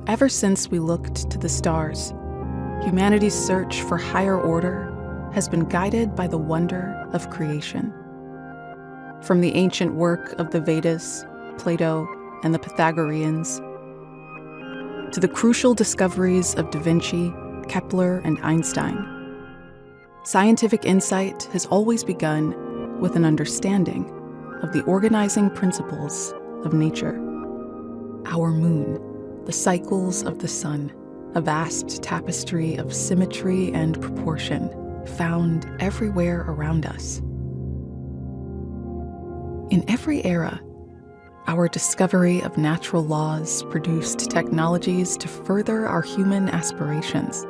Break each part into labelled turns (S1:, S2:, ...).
S1: Ever since we looked to the stars, humanity's search for higher order has been guided by the wonder of creation. From the ancient work of the Vedas, Plato, and the Pythagoreans, to the crucial discoveries of Da Vinci, Kepler, and Einstein, scientific insight has always begun with an understanding of the organizing principles of nature. Our moon, the cycles of the sun, a vast tapestry of symmetry and proportion found everywhere around us. In every era, our discovery of natural laws produced technologies to further our human aspirations,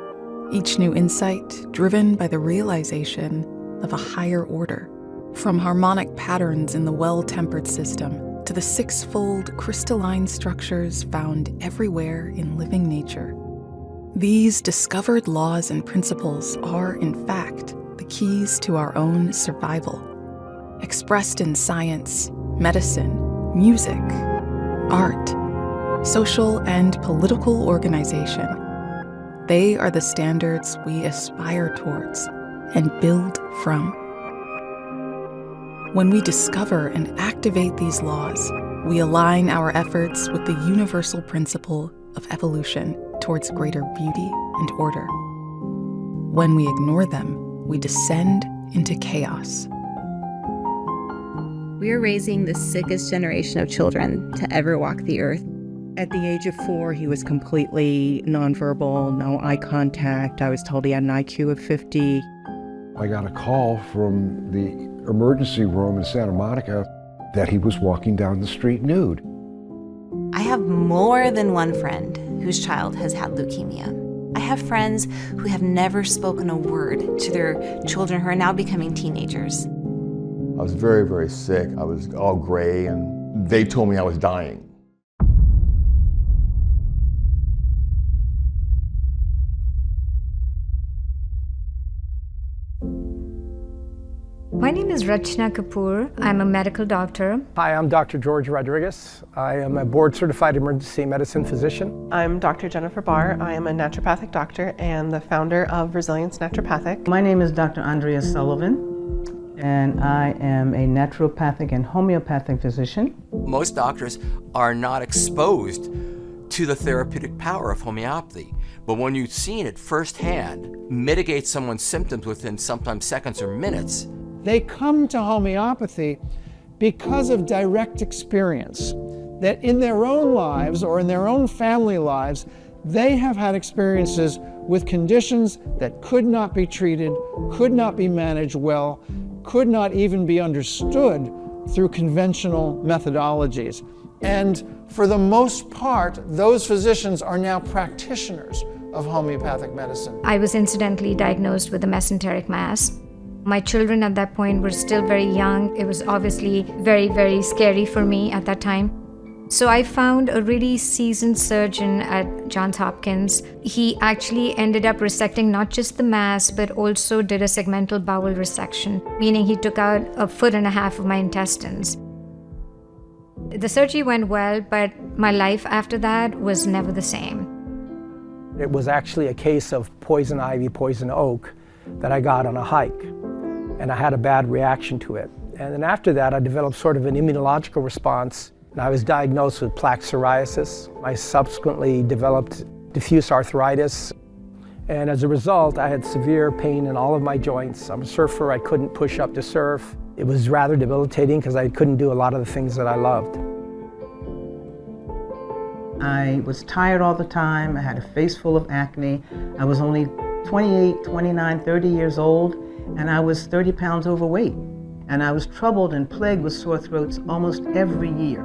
S1: each new insight driven by the realization of a higher order, from harmonic patterns in the well-tempered system to the six-fold crystalline structures found everywhere in living nature. These discovered laws and principles are, in fact, the keys to our own survival, expressed in science, medicine, music, art, social and political organization. They are the standards we aspire towards and build from. When we discover and activate these laws, we align our efforts with the universal principle of evolution towards greater beauty and order. When we ignore them, we descend into chaos.
S2: We are raising the sickest generation of children to ever walk the earth.
S3: At the age of 4, he was completely nonverbal, no eye contact. I was told he had an IQ of 50.
S4: I got a call from the emergency room in Santa Monica that he was walking down the street nude.
S5: I have more than one friend whose child has had leukemia. I have friends who have never spoken a word to their children who are now becoming teenagers.
S6: I was very, very sick. I was all gray, and they told me I was dying.
S7: My name is Rachna Kapoor. I'm a medical doctor.
S8: Hi, I'm Dr. George Rodriguez. I am a board-certified emergency medicine physician.
S9: I'm Dr. Jennifer Barr. I am a naturopathic doctor and the founder of Resilience Naturopathic.
S10: My name is Dr. Andrea Sullivan, and I am a naturopathic and homeopathic physician.
S11: Most doctors are not exposed to the therapeutic power of homeopathy. But when you've seen it firsthand, mitigate someone's symptoms within sometimes seconds or minutes.
S12: They come to homeopathy because of direct experience, that in their own lives or in their own family lives, they have had experiences with conditions that could not be treated, could not be managed well, could not even be understood through conventional methodologies. And for the most part, those physicians are now practitioners of homeopathic medicine.
S7: I was incidentally diagnosed with a mesenteric mass. My children at that point were still very young. It was obviously very, very scary for me at that time. So I found a really seasoned surgeon at Johns Hopkins. He actually ended up resecting not just the mass, but also did a segmental bowel resection, meaning he took out 1.5 feet of my intestines. The surgery went well, but my life after that was never the same.
S8: It was actually a case of poison ivy, poison oak that I got on a hike, and I had a bad reaction to it. And then after that, I developed sort of an immunological response, and I was diagnosed with plaque psoriasis. I subsequently developed diffuse arthritis, and as a result, I had severe pain in all of my joints. I'm a surfer, I couldn't push up to surf. It was rather debilitating because I couldn't do a lot of the things that I loved.
S10: I was tired all the time. I had a face full of acne. I was only 28, 29, 30 years old, and I was 30 pounds overweight. And I was troubled and plagued with sore throats almost every year.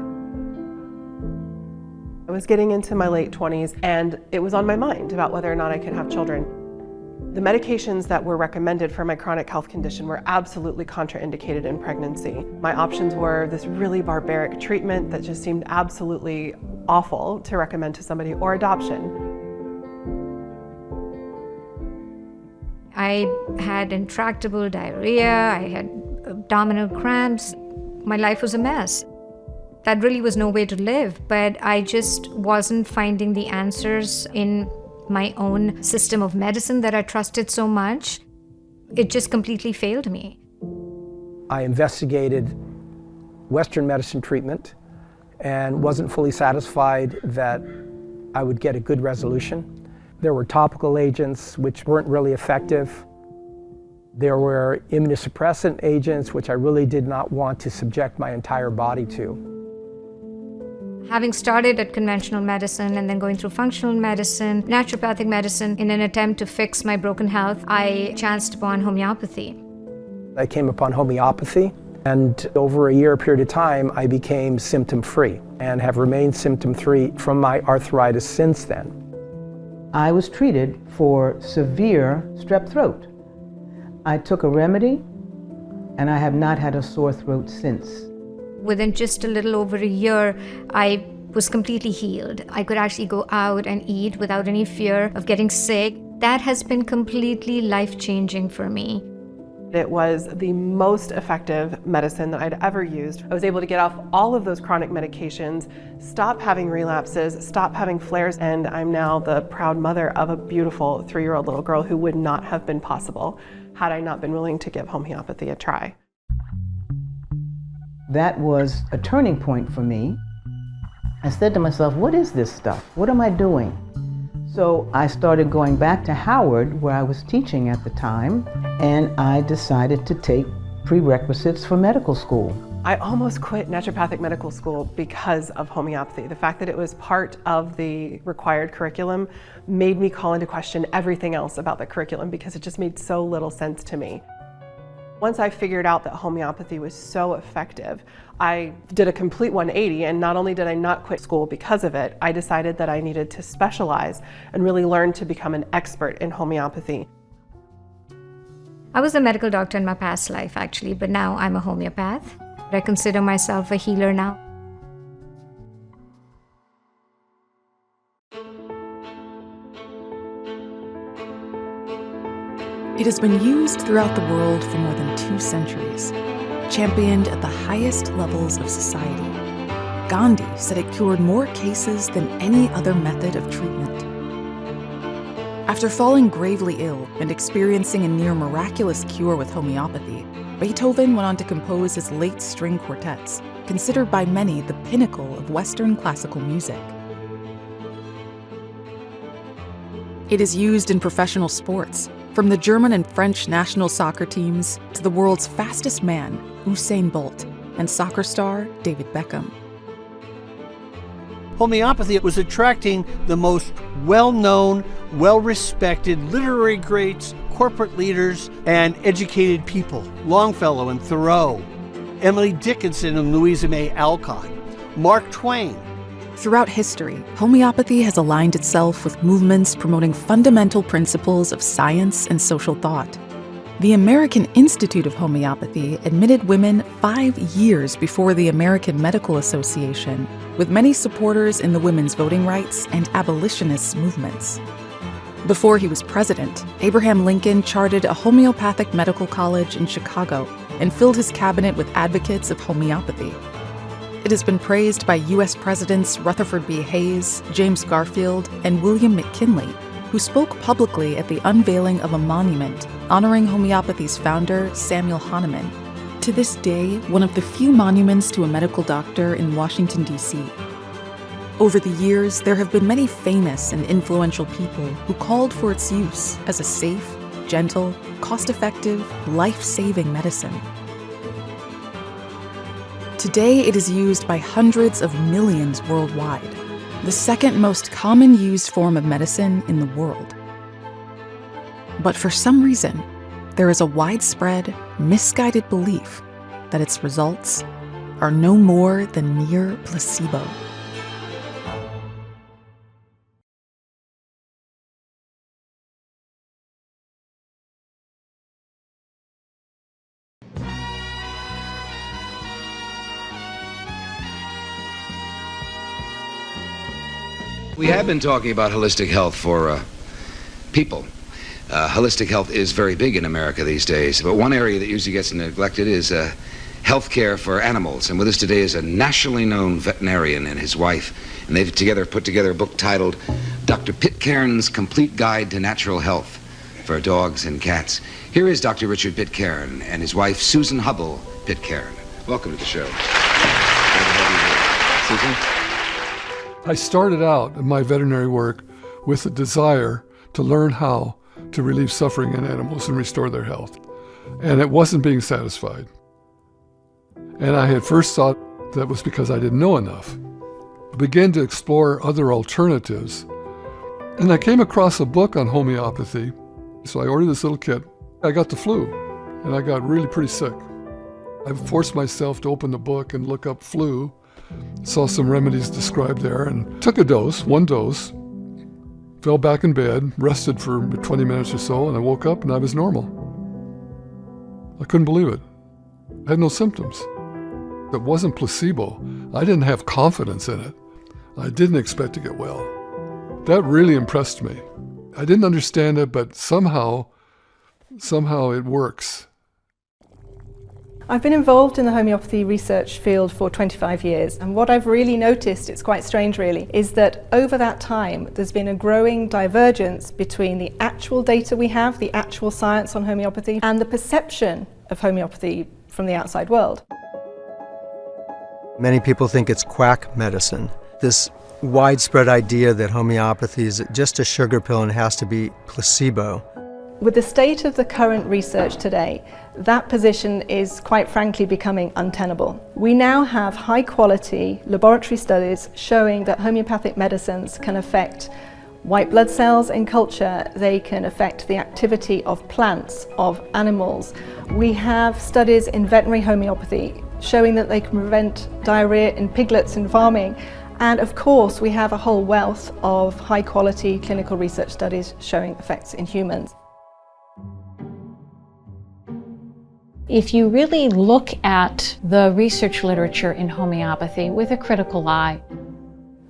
S9: I was getting into my late 20s, and it was on my mind about whether or not I could have children. The medications that were recommended for my chronic health condition were absolutely contraindicated in pregnancy. My options were this really barbaric treatment that just seemed absolutely awful to recommend to somebody, or adoption.
S7: I had intractable diarrhea, I had abdominal cramps. My life was a mess. that really was no way to live, but I just wasn't finding the answers in my own system of medicine that I trusted so much. It just completely failed me.
S8: I investigated Western medicine treatment and wasn't fully satisfied that I would get a good resolution. There were topical agents which weren't really effective. There were immunosuppressant agents which I really did not want to subject my entire body to.
S7: Having started at conventional medicine and then going through functional medicine, naturopathic medicine, in an attempt to fix my broken health, I chanced upon homeopathy.
S8: I came upon homeopathy, and over a year period of time, I became symptom-free and have remained symptom-free from my arthritis since then.
S10: I was treated for severe strep throat. I took a remedy, and I have not had a sore throat since.
S7: Within just a little over a year, I was completely healed. I could actually go out and eat without any fear of getting sick. That has been completely life-changing for me.
S9: It was the most effective medicine that I'd ever used. I was able to get off all of those chronic medications, stop having relapses, stop having flares, and I'm now the proud mother of a beautiful 3-year-old little girl who would not have been possible had I not been willing to give homeopathy a try.
S10: That was a turning point for me. I said to myself, what is this stuff? What am I doing? So I started going back to Howard, where I was teaching at the time, and I decided to take prerequisites for medical school.
S9: I almost quit naturopathic medical school because of homeopathy. The fact that it was part of the required curriculum made me call into question everything else about the curriculum because it just made so little sense to me. Once I figured out that homeopathy was so effective, I did a complete 180, and not only did I not quit school because of it, I decided that I needed to specialize and really learn to become an expert in homeopathy.
S7: I was a medical doctor in my past life, actually, but now I'm a homeopath. I consider myself a healer now.
S1: It has been used throughout the world for more than 2 centuries, championed at the highest levels of society. Gandhi said it cured more cases than any other method of treatment. After falling gravely ill and experiencing a near miraculous cure with homeopathy, Beethoven went on to compose his late string quartets, considered by many the pinnacle of Western classical music. It is used in professional sports, from the German and French national soccer teams to the world's fastest man, Usain Bolt, and soccer star David Beckham.
S13: Homeopathy was attracting the most well-known, well-respected literary greats, corporate leaders, and educated people. Longfellow and Thoreau, Emily Dickinson and Louisa May Alcott, Mark Twain.
S1: Throughout history, homeopathy has aligned itself with movements promoting fundamental principles of science and social thought. The American Institute of Homeopathy admitted women 5 years before the American Medical Association, with many supporters in the women's voting rights and abolitionist movements. Before he was president, Abraham Lincoln chartered a homeopathic medical college in Chicago and filled his cabinet with advocates of homeopathy. It has been praised by U.S. Presidents Rutherford B. Hayes, James Garfield, and William McKinley, who spoke publicly at the unveiling of a monument honoring homeopathy's founder, Samuel Hahnemann. To this day, one of the few monuments to a medical doctor in Washington, D.C. Over the years, there have been many famous and influential people who called for its use as a safe, gentle, cost-effective, life-saving medicine. Today, it is used by hundreds of millions worldwide, the second most common used form of medicine in the world. But for some reason, there is a widespread, misguided belief that its results are no more than mere placebo.
S14: We have been talking about holistic health for people. Holistic health is very big in America these days, but one area that usually gets neglected is healthcare for animals. And with us today is a nationally known veterinarian and his wife. And they've put together a book titled Dr. Pitcairn's Complete Guide to Natural Health for Dogs and Cats. Here is Dr. Richard Pitcairn and his wife, Susan Hubble Pitcairn. Welcome to the show. Susan?
S15: I started out in my veterinary work with a desire to learn how to relieve suffering in animals and restore their health. And it wasn't being satisfied. And I had first thought that was because I didn't know enough. I began to explore other alternatives. And I came across a book on homeopathy. So I ordered this little kit. I got the flu, and I got really pretty sick. I forced myself to open the book and look up flu, saw some remedies described there, and took a dose, one dose, fell back in bed, rested for 20 minutes or so, and I woke up and I was normal. I couldn't believe it. I had no symptoms. It wasn't placebo. I didn't have confidence in it. I didn't expect to get well. That really impressed me. I didn't understand it, but somehow it works.
S16: I've been involved in the homeopathy research field for 25 years, and what I've really noticed, it's quite strange really, is that over that time there's been a growing divergence between the actual data we have, the actual science on homeopathy, and the perception of homeopathy from the outside world.
S17: Many people think it's quack medicine. This widespread idea that homeopathy is just a sugar pill and has to be placebo.
S16: With the state of the current research today, that position is quite frankly becoming untenable. We now have high quality laboratory studies showing that homeopathic medicines can affect white blood cells in culture, they can affect the activity of plants, of animals. We have studies in veterinary homeopathy showing that they can prevent diarrhea in piglets in farming. And of course, we have a whole wealth of high quality clinical research studies showing effects in humans.
S18: If you really look at the research literature in homeopathy with a critical eye,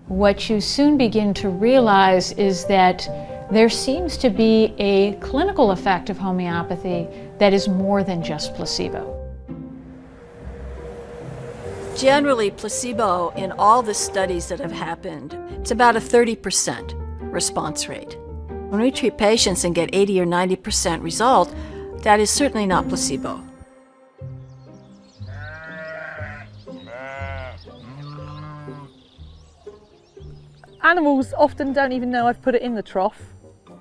S18: what you soon begin to realize is that there seems to be a clinical effect of homeopathy that is more than just placebo.
S19: Generally, placebo in all the studies that have happened, it's about a 30% response rate. When we treat patients and get 80 or 90% result, that is certainly not placebo.
S20: Animals often don't even know I've put it in the trough.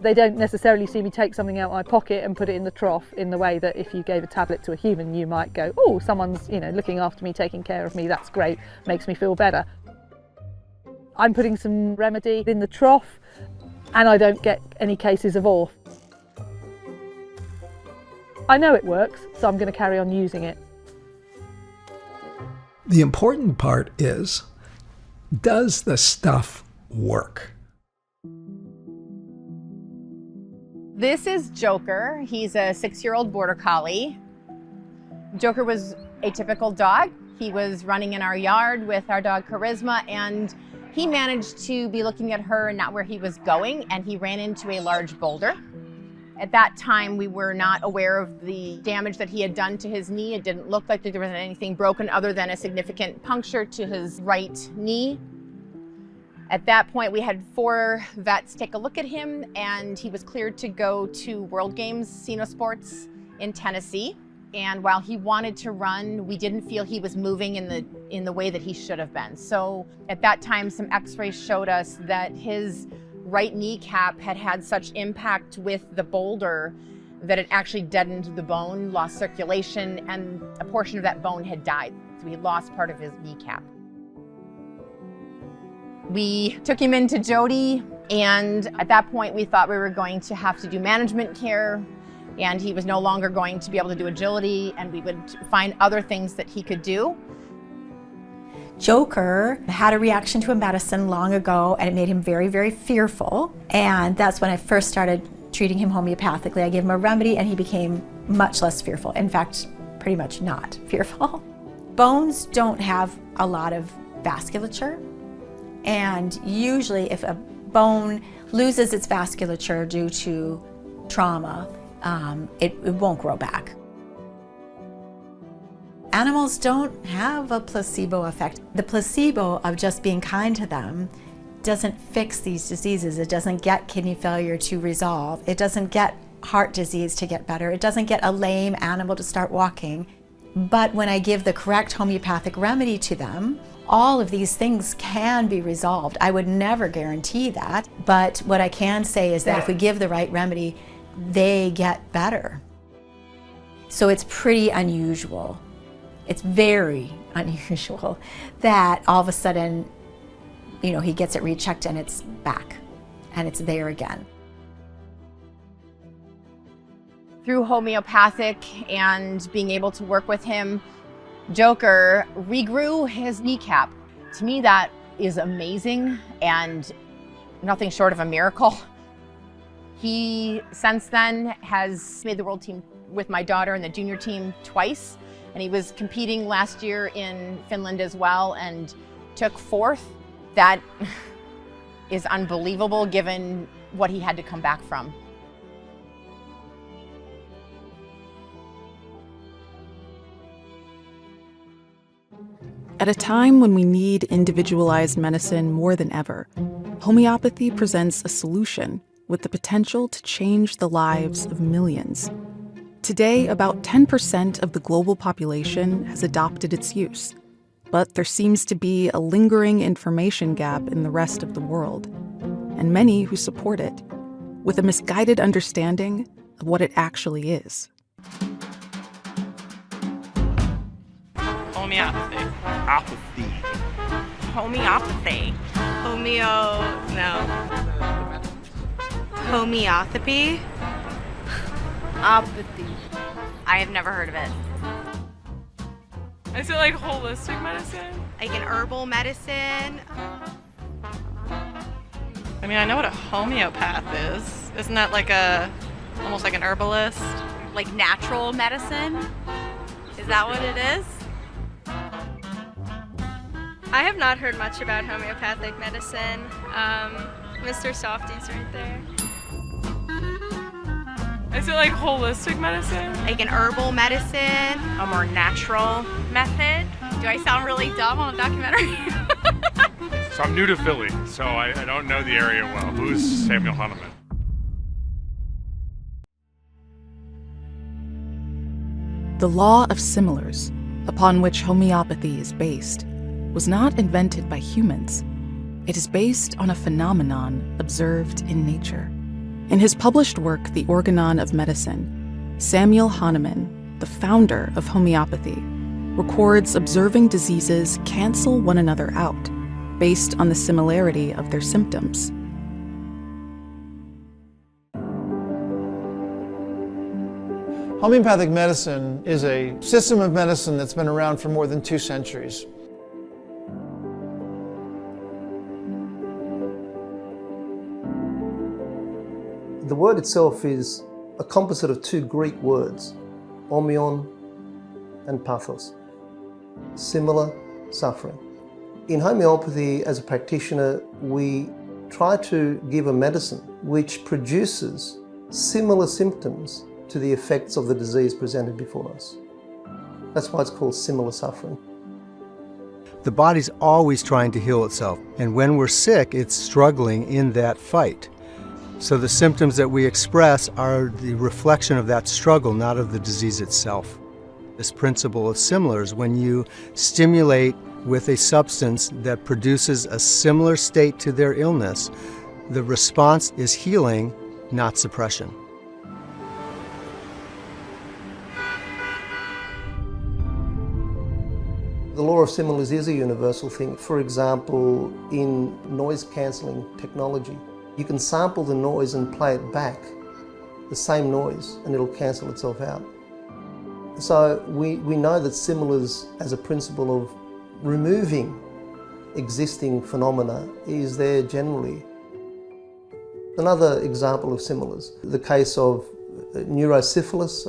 S20: They don't necessarily see me take something out of my pocket and put it in the trough in the way that if you gave a tablet to a human, you might go, oh, someone's looking after me, taking care of me, that's great, makes me feel better. I'm putting some remedy in the trough and I don't get any cases of ORF. I know it works, so I'm going to carry on using it.
S21: The important part is, does the stuff work?
S22: This is Joker. He's a 6-year-old border collie. Joker was a typical dog. He was running in our yard with our dog Charisma, and he managed to be looking at her and not where he was going, and he ran into a large boulder. At that time, we were not aware of the damage that he had done to his knee. It didn't look like there was anything broken other than a significant puncture to his right knee. At that point, we had 4 vets take a look at him, and he was cleared to go to World Games Sino Sports in Tennessee. And while he wanted to run, we didn't feel he was moving in the way that he should have been. So at that time, some x-rays showed us that his right kneecap had had such impact with the boulder that it actually deadened the bone, lost circulation, and a portion of that bone had died. So he lost part of his kneecap. We took him into Jody, and at that point we thought we were going to have to do management care, and he was no longer going to be able to do agility, and we would find other things that he could do.
S23: Joker had a reaction to a medicine long ago, and it made him very, very fearful. And that's when I first started treating him homeopathically. I gave him a remedy, and he became much less fearful. In fact, pretty much not fearful. Bones don't have a lot of vasculature. And usually if a bone loses its vasculature due to trauma, it won't grow back. Animals don't have a placebo effect. The placebo of just being kind to them doesn't fix these diseases. It doesn't get kidney failure to resolve. It doesn't get heart disease to get better. It doesn't get a lame animal to start walking. But when I give the correct homeopathic remedy to them, all of these things can be resolved. I would never guarantee that, but what I can say is that if we give the right remedy, they get better. So it's pretty unusual. It's very unusual that all of a sudden, you know, he gets it rechecked and it's back and it's there again.
S22: Through homeopathic and being able to work with him, Joker regrew his kneecap. To me, that is amazing and nothing short of a miracle. He, since then, has made the world team with my daughter and the junior team twice, and he was competing last year in Finland as well and took fourth. That is unbelievable given what he had to come back from.
S1: At a time when we need individualized medicine more than ever, homeopathy presents a solution with the potential to change the lives of millions. Today, about 10% of the global population has adopted its use, but there seems to be a lingering information gap in the rest of the world, and many who support it, with a misguided understanding of what it actually is.
S2: Homeopathy.
S3: Apathy.
S2: Homeopathy.
S4: Homeopathy?
S2: Apathy.
S4: I have never heard of it.
S2: Is it like holistic medicine?
S4: Like an herbal medicine?
S2: I mean, I know what a homeopath is. Isn't that like almost like an herbalist?
S4: Like natural medicine? Is that what it is?
S24: I have not heard much about homeopathic medicine. Mr. Softy's right there.
S2: Is it like holistic medicine?
S4: Like an herbal medicine? A more natural method? Do I sound really dumb on a documentary?
S3: So I'm new to Philly, so I don't know the area well. Who's Samuel Hahnemann?
S1: The law of similars, upon which homeopathy is based, was not invented by humans. It is based on a phenomenon observed in nature. In his published work, The Organon of Medicine, Samuel Hahnemann, the founder of homeopathy, records observing diseases cancel one another out based on the similarity of their symptoms.
S12: Homeopathic medicine is a system of medicine that's been around for more than 2 centuries.
S25: The word itself is a composite of 2 Greek words, homeon and pathos, similar suffering. In homeopathy, as a practitioner, we try to give a medicine which produces similar symptoms to the effects of the disease presented before us. That's why it's called similar suffering.
S17: The body's always trying to heal itself, and when we're sick, it's struggling in that fight. So the symptoms that we express are the reflection of that struggle, not of the disease itself. This principle of similars, when you stimulate with a substance that produces a similar state to their illness, the response is healing, not suppression.
S25: The law of similars is a universal thing. For example, in noise-cancelling technology, you can sample the noise and play it back, the same noise, and it'll cancel itself out. So we know that similars as a principle of removing existing phenomena is there generally. Another example of similars, the case of neurosyphilis.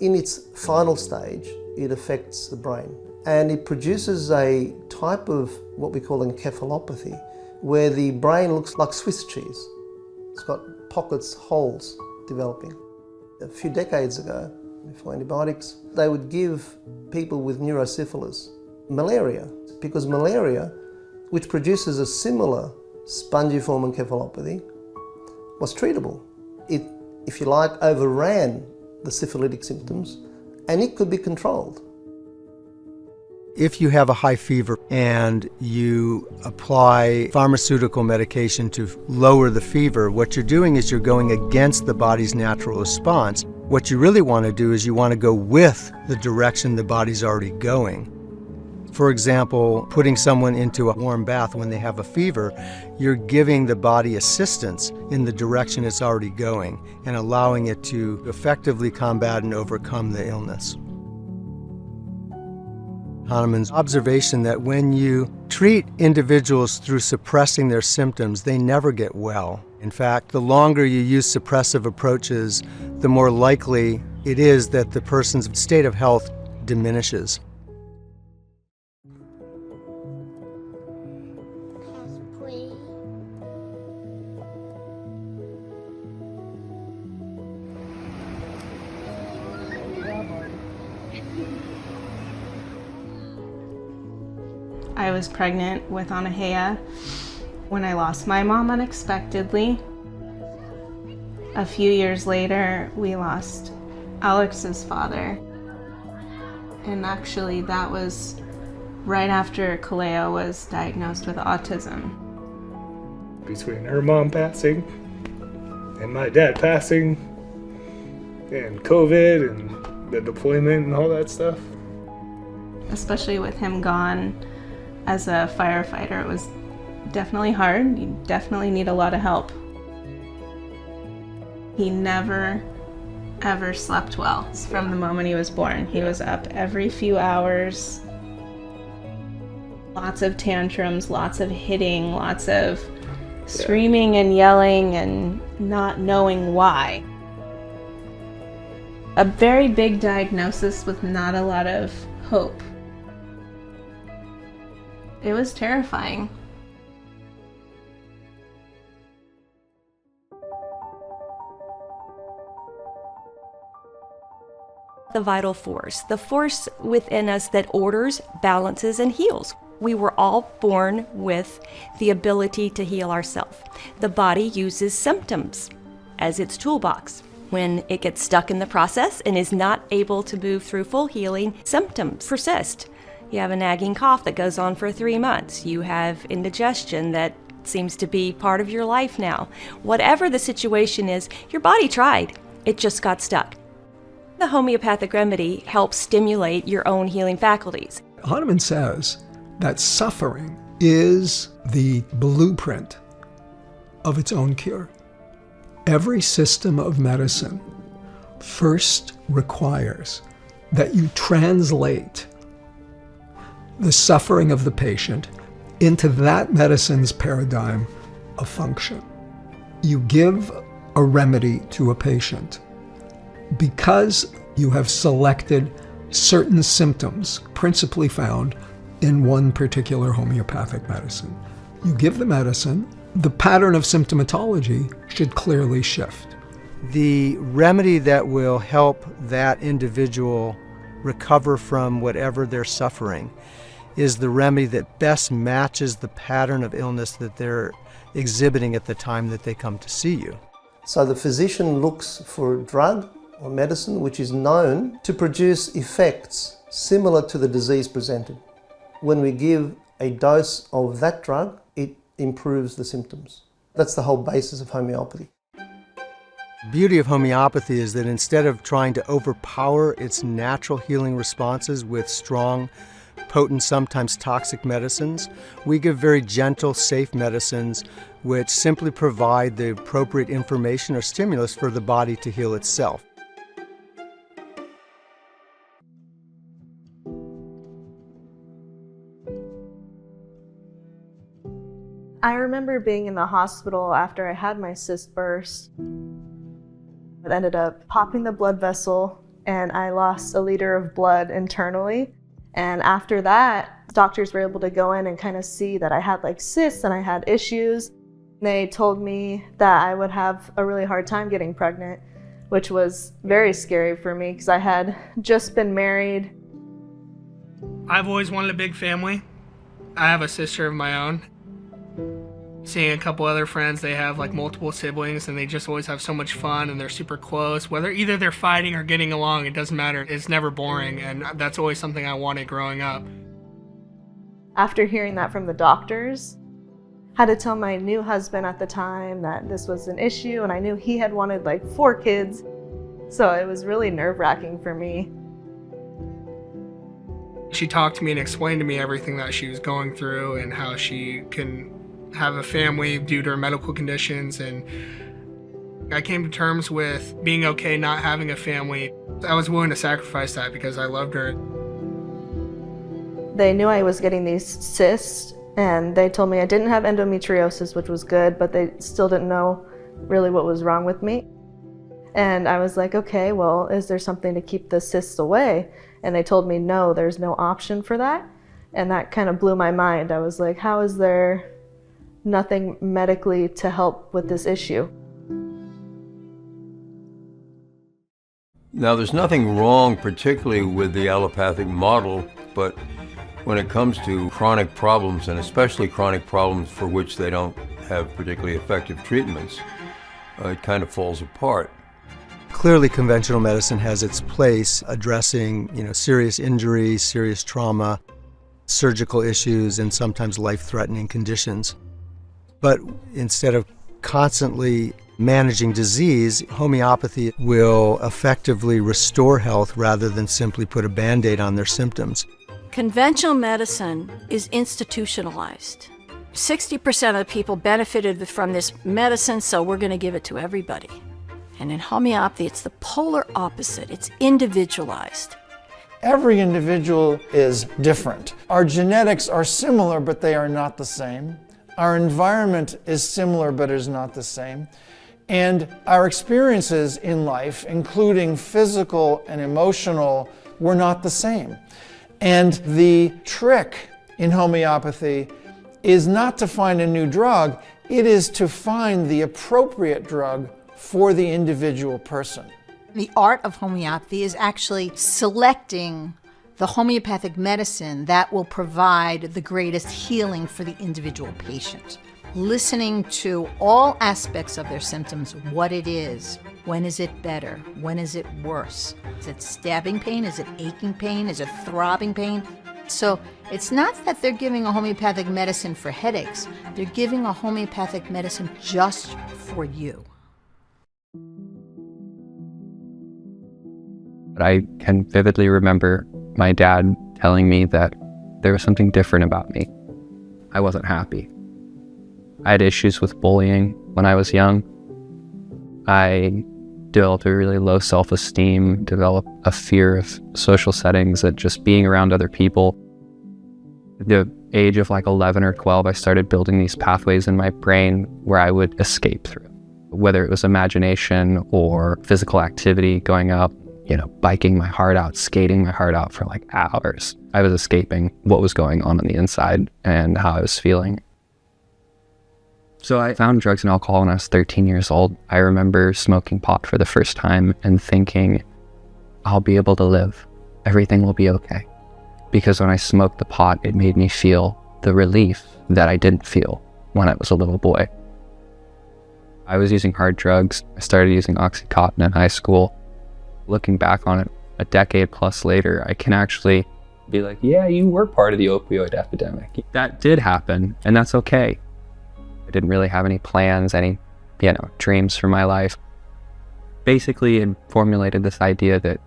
S25: In its final stage, it affects the brain and it produces a type of what we call encephalopathy, where the brain looks like Swiss cheese. It's got pockets, holes developing. A few decades ago, for antibiotics. They would give people with neurosyphilis malaria, because malaria, which produces a similar spongiform encephalopathy, was treatable. It, if you like, overran the syphilitic symptoms, and it could be controlled.
S17: If you have a high fever and you apply pharmaceutical medication to lower the fever, what you're doing is you're going against the body's natural response. What you really want to do is you want to go with the direction the body's already going. For example, putting someone into a warm bath when they have a fever, you're giving the body assistance in the direction it's already going and allowing it to effectively combat and overcome the illness. Hahnemann's observation that when you treat individuals through suppressing their symptoms, they never get well. In fact, the longer you use suppressive approaches, the more likely it is that the person's state of health diminishes.
S5: I was pregnant with Anahea when I lost my mom unexpectedly. A few years later, we lost Alex's father. And actually, that was right after Kaleo was diagnosed with autism.
S6: Between her mom passing and my dad passing and COVID and the deployment and all that stuff.
S5: Especially with him gone, as a firefighter, it was definitely hard. You definitely need a lot of help. He never, ever slept well from the moment he was born. He was up every few hours. Lots of tantrums, lots of hitting, lots of screaming and yelling and not knowing why. A very big diagnosis with not a lot of hope. It was terrifying.
S8: The vital force, the force within us that orders, balances, and heals. We were all born with the ability to heal ourselves. The body uses symptoms as its toolbox. When it gets stuck in the process and is not able to move through full healing, symptoms persist. You have a nagging cough that goes on for 3 months. You have indigestion that seems to be part of your life now. Whatever the situation is, your body tried. It just got stuck. The homeopathic remedy helps stimulate your own healing faculties.
S21: Hahnemann says that suffering is the blueprint of its own cure. Every system of medicine first requires that you translate the suffering of the patient into that medicine's paradigm of function. You give a remedy to a patient because you have selected certain symptoms, principally found in one particular homeopathic medicine. You give the medicine, the pattern of symptomatology should clearly shift.
S17: The remedy that will help that individual recover from whatever they're suffering is the remedy that best matches the pattern of illness that they're exhibiting at the time that they come to see you.
S25: So the physician looks for a drug or medicine which is known to produce effects similar to the disease presented. When we give a dose of that drug, it improves the symptoms. That's the whole basis of homeopathy.
S17: The beauty of homeopathy is that instead of trying to overpower its natural healing responses with strong, potent, sometimes toxic medicines, we give very gentle, safe medicines which simply provide the appropriate information or stimulus for the body to heal itself.
S16: I remember being in the hospital after I had my cyst burst. It ended up popping the blood vessel and I lost 1 liter of blood internally. And after that, doctors were able to go in and kind of see that I had like cysts and I had issues. They told me that I would have a really hard time getting pregnant.
S5: which was very scary for me because I had just been married.
S7: I've always wanted a big family. I have a sister of my own. Seeing a couple other friends, they have like multiple siblings and they just always have so much fun and they're super close. Whether either they're fighting or getting along, it doesn't matter. It's never boring, and that's always something I wanted growing up.
S5: After hearing that from the doctors, I had to tell my new husband at the time that this was an issue, and I knew he had wanted like 4 kids. So it was really nerve-wracking for me.
S7: She talked to me and explained to me everything that she was going through and how she can have a family due to her medical conditions, and I came to terms with being okay not having a family. I was willing to sacrifice that because I loved her.
S5: They knew I was getting these cysts, and they told me I didn't have endometriosis, which was good, but they still didn't know really what was wrong with me. And I was like, okay, well, is there something to keep the cysts away? And they told me, no, there's no option for that. And that kind of blew my mind. I was like, how is there nothing medically to help with this issue?
S9: Now, there's nothing wrong particularly with the allopathic model, but when it comes to chronic problems, and especially chronic problems for which they don't have particularly effective treatments, it kind of falls apart.
S17: Clearly, conventional medicine has its place addressing, serious injuries, serious trauma, surgical issues, and sometimes life-threatening conditions. But instead of constantly managing disease, homeopathy will effectively restore health rather than simply put a Band-Aid on their symptoms.
S19: Conventional medicine is institutionalized. 60% of the people benefited from this medicine, so we're going to give it to everybody. And in homeopathy, it's the polar opposite. It's individualized.
S12: Every individual is different. Our genetics are similar, but they are not the same. Our environment is similar, but is not the same. And our experiences in life, including physical and emotional, were not the same. And the trick in homeopathy is not to find a new drug, it is to find the appropriate drug for the individual person.
S10: The art of homeopathy is actually selecting the homeopathic medicine that will provide the greatest healing for the individual patient. Listening to all aspects of their symptoms, what it is, when is it better, when is it worse? Is it stabbing pain? Is it aching pain? Is it throbbing pain? So it's not that they're giving a homeopathic medicine for headaches, they're giving a homeopathic medicine just for you.
S11: I can vividly remember my dad telling me that there was something different about me. I wasn't happy. I had issues with bullying when I was young. I developed a really low self-esteem, developed a fear of social settings and just being around other people. At the age of like 11 or 12, I started building these pathways in my brain where I would escape through, whether it was imagination or physical activity, going up, biking my heart out, skating my heart out for like hours. I was escaping what was going on the inside and how I was feeling. So I found drugs and alcohol when I was 13 years old. I remember smoking pot for the first time and thinking, I'll be able to live. Everything will be okay. Because when I smoked the pot, it made me feel the relief that I didn't feel when I was a little boy. I was using hard drugs. I started using Oxycontin in high school. Looking back on it a decade plus later, I can actually be like, yeah, you were part of the opioid epidemic. That did happen, and that's okay. I didn't really have any plans, any, dreams for my life. Basically, it formulated this idea that,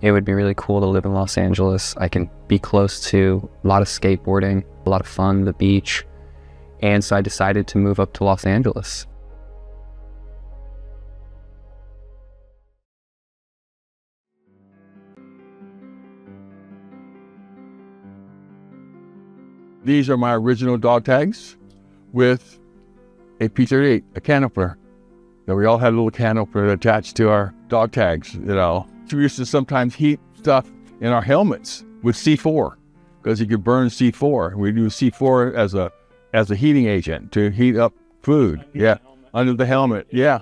S11: it would be really cool to live in Los Angeles. I can be close to a lot of skateboarding, a lot of fun, the beach. And so I decided to move up to Los Angeles.
S13: These are my original dog tags with a P38, a canister. So we all had a little canister attached to our dog tags, We used to sometimes heat stuff in our helmets with C4 because you could burn C4. We use C4 as a heating agent to heat up food. Yeah, under the helmet. Yeah.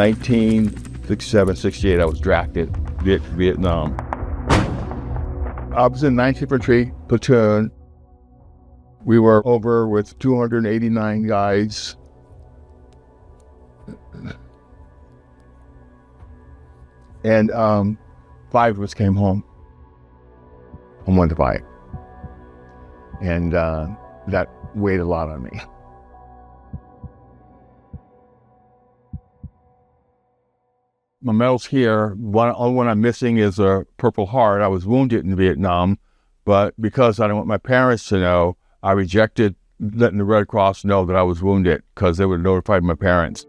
S13: 1967, 68, I was drafted to Vietnam. I was in 9th Infantry Platoon. We were over with 289 guys. And 5 of us came home on one bike. And that weighed a lot on me. My medal's here. Only one I'm missing is a Purple Heart. I was wounded in Vietnam, but because I didn't want my parents to know, I rejected letting the Red Cross know that I was wounded because they would have notified my parents.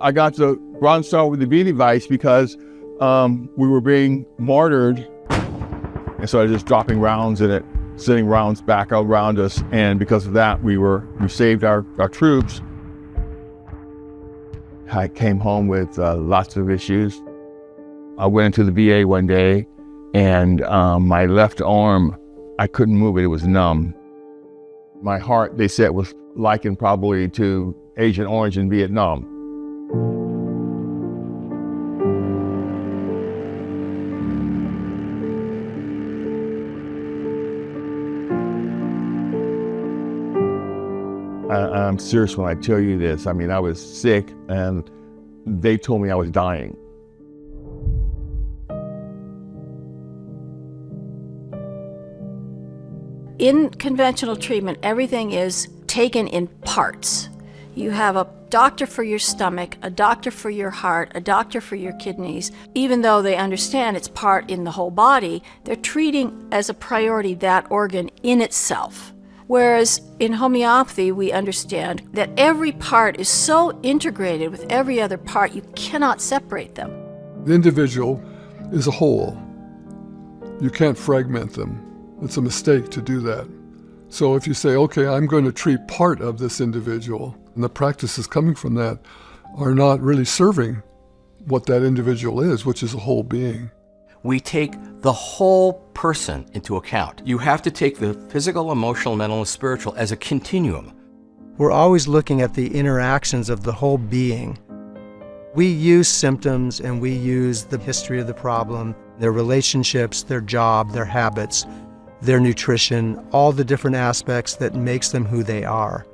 S13: I got the Bronze Star with the V device because we were being martyred, and so I was just dropping rounds in it, sending rounds back around us, and because of that, we saved our troops. I came home with lots of issues. I went into the VA one day, and my left arm, I couldn't move it, it was numb. My heart, they said, was likened probably to Agent Orange in Vietnam. I'm serious when I tell you this. I mean, I was sick and they told me I was dying.
S19: In conventional treatment, everything is taken in parts. You have a doctor for your stomach, a doctor for your heart, a doctor for your kidneys. Even though they understand it's part in the whole body, they're treating as a priority that organ in itself. Whereas in homeopathy, we understand that every part is so integrated with every other part, you cannot separate them.
S21: The individual is a whole. You can't fragment them. It's a mistake to do that. So if you say, okay, I'm going to treat part of this individual, and the practices coming from that are not really serving what that individual is, which is a whole being.
S14: We take the whole person into account. You have to take the physical, emotional, mental, and spiritual as a continuum.
S17: We're always looking at the interactions of the whole being. We use symptoms and we use the history of the problem, their relationships, their job, their habits, their nutrition, all the different aspects that makes them who they are.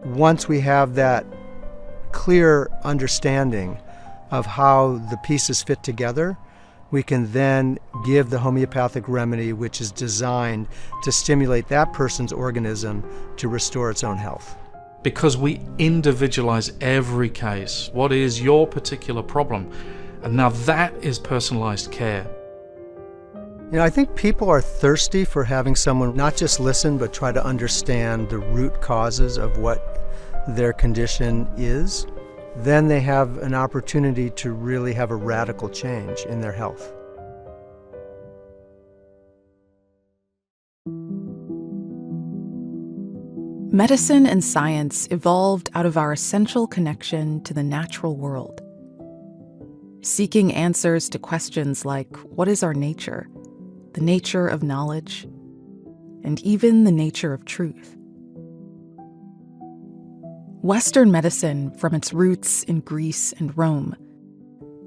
S17: Once we have that clear understanding of how the pieces fit together, we can then give the homeopathic remedy, which is designed to stimulate that person's organism to restore its own health.
S15: Because we individualize every case. What is your particular problem? And now that is personalized care.
S17: You know, I think people are thirsty for having someone not just listen, but try to understand the root causes of what their condition is. Then they have an opportunity to really have a radical change in their health.
S1: Medicine and science evolved out of our essential connection to the natural world. Seeking answers to questions like, what is our nature? The nature of knowledge, and even the nature of truth. Western medicine, from its roots in Greece and Rome,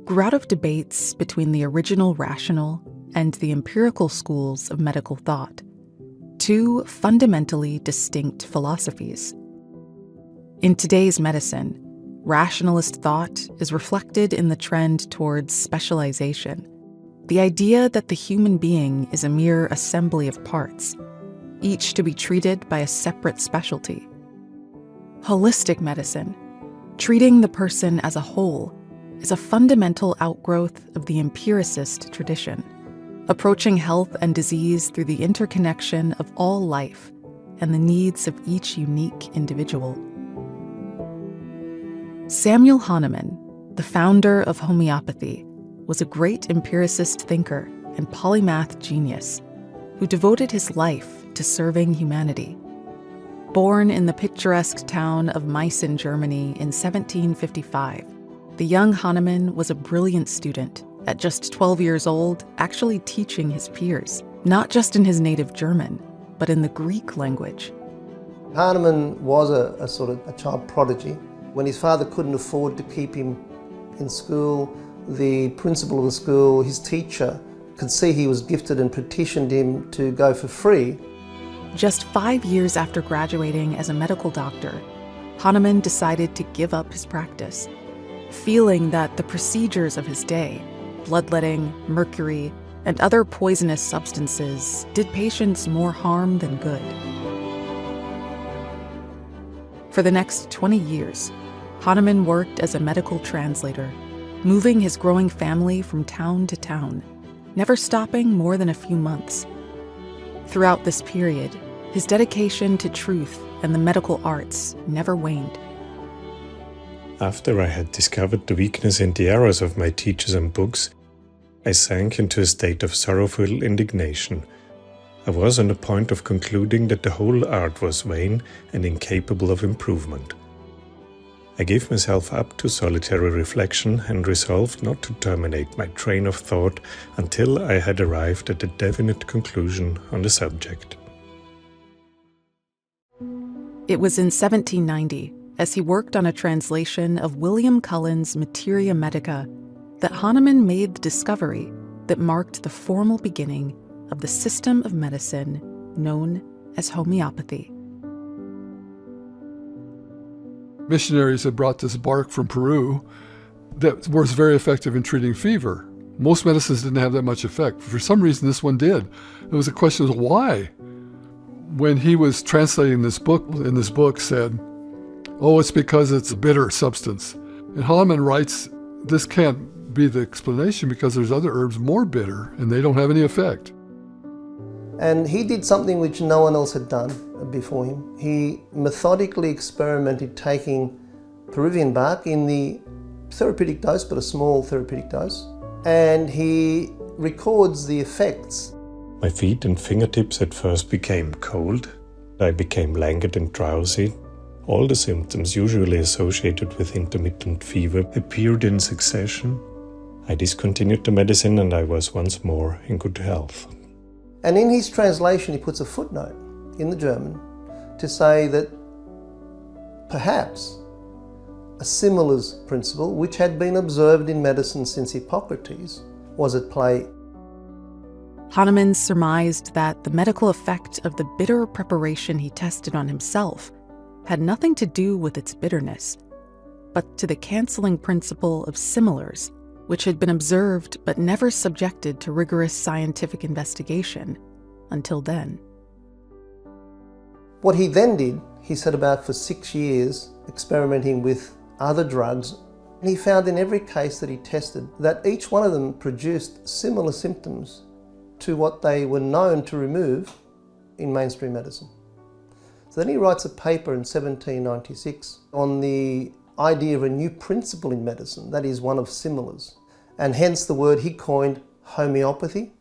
S1: grew out of debates between the original rational and the empirical schools of medical thought, two fundamentally distinct philosophies. In today's medicine, rationalist thought is reflected in the trend towards specialization, the idea that the human being is a mere assembly of parts, each to be treated by a separate specialty. Holistic medicine, treating the person as a whole, is a fundamental outgrowth of the empiricist tradition, approaching health and disease through the interconnection of all life and the needs of each unique individual. Samuel Hahnemann, the founder of homeopathy, was a great empiricist thinker and polymath genius who devoted his life to serving humanity. Born in the picturesque town of Meissen, Germany in 1755, the young Hahnemann was a brilliant student, at just 12 years old, actually teaching his peers, not just in his native German, but in the Greek language.
S25: Hahnemann was a sort of a child prodigy. When his father couldn't afford to keep him in school, the principal of the school, his teacher, could see he was gifted and petitioned him to go for free.
S1: Just 5 years after graduating as a medical doctor, Hahnemann decided to give up his practice, feeling that the procedures of his day, bloodletting, mercury, and other poisonous substances, did patients more harm than good. For the next 20 years, Hahnemann worked as a medical translator, moving his growing family from town to town, never stopping more than a few months. Throughout this period, his dedication to truth and the medical arts never waned.
S18: After I had discovered the weakness and the errors of my teachers and books, I sank into a state of sorrowful indignation. I was on the point of concluding that the whole art was vain and incapable of improvement. I gave myself up to solitary reflection and resolved not to terminate my train of thought until I had arrived at a definite conclusion on the subject.
S1: It was in 1790, as he worked on a translation of William Cullen's Materia Medica, that Hahnemann made the discovery that marked the formal beginning of the system of medicine known as homeopathy.
S12: Missionaries had brought this bark from Peru that was very effective in treating fever. Most medicines didn't have that much effect. For some reason, this one did. It was a question of why. When he was translating this book, in this book said, "Oh, it's because it's a bitter substance." And Hahnemann writes, this can't be the explanation because there's other herbs more bitter and they don't have any effect.
S25: And he did something which no one else had done before him. He methodically experimented taking Peruvian bark in the therapeutic dose, but a small therapeutic dose, and he records the effects.
S18: My feet and fingertips at first became cold. I became languid and drowsy. All the symptoms usually associated with intermittent fever appeared in succession. I discontinued the medicine and I was once more in good health.
S25: And in his translation, he puts a footnote in the German to say that perhaps a similars principle, which had been observed in medicine since Hippocrates, was at play.
S1: Hahnemann surmised that the medical effect of the bitter preparation he tested on himself had nothing to do with its bitterness, but to the canceling principle of similars, which had been observed but never subjected to rigorous scientific investigation until then.
S25: What he then did, he set about for 6 years experimenting with other drugs. And he found in every case that he tested that each one of them produced similar symptoms to what they were known to remove in mainstream medicine. So then he writes a paper in 1796 on the idea of a new principle in medicine, that is one of similars, and hence the word he coined homeopathy.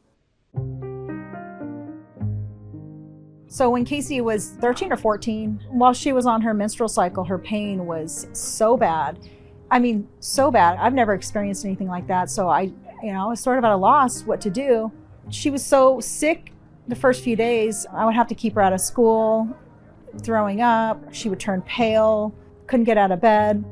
S20: So when Casey was 13 or 14, while she was on her menstrual cycle, her pain was so bad. I mean, so bad. I've never experienced anything like that. So I was sort of at a loss what to do. She was so sick the first few days, I would have to keep her out of school, throwing up. She would turn pale, couldn't get out of bed.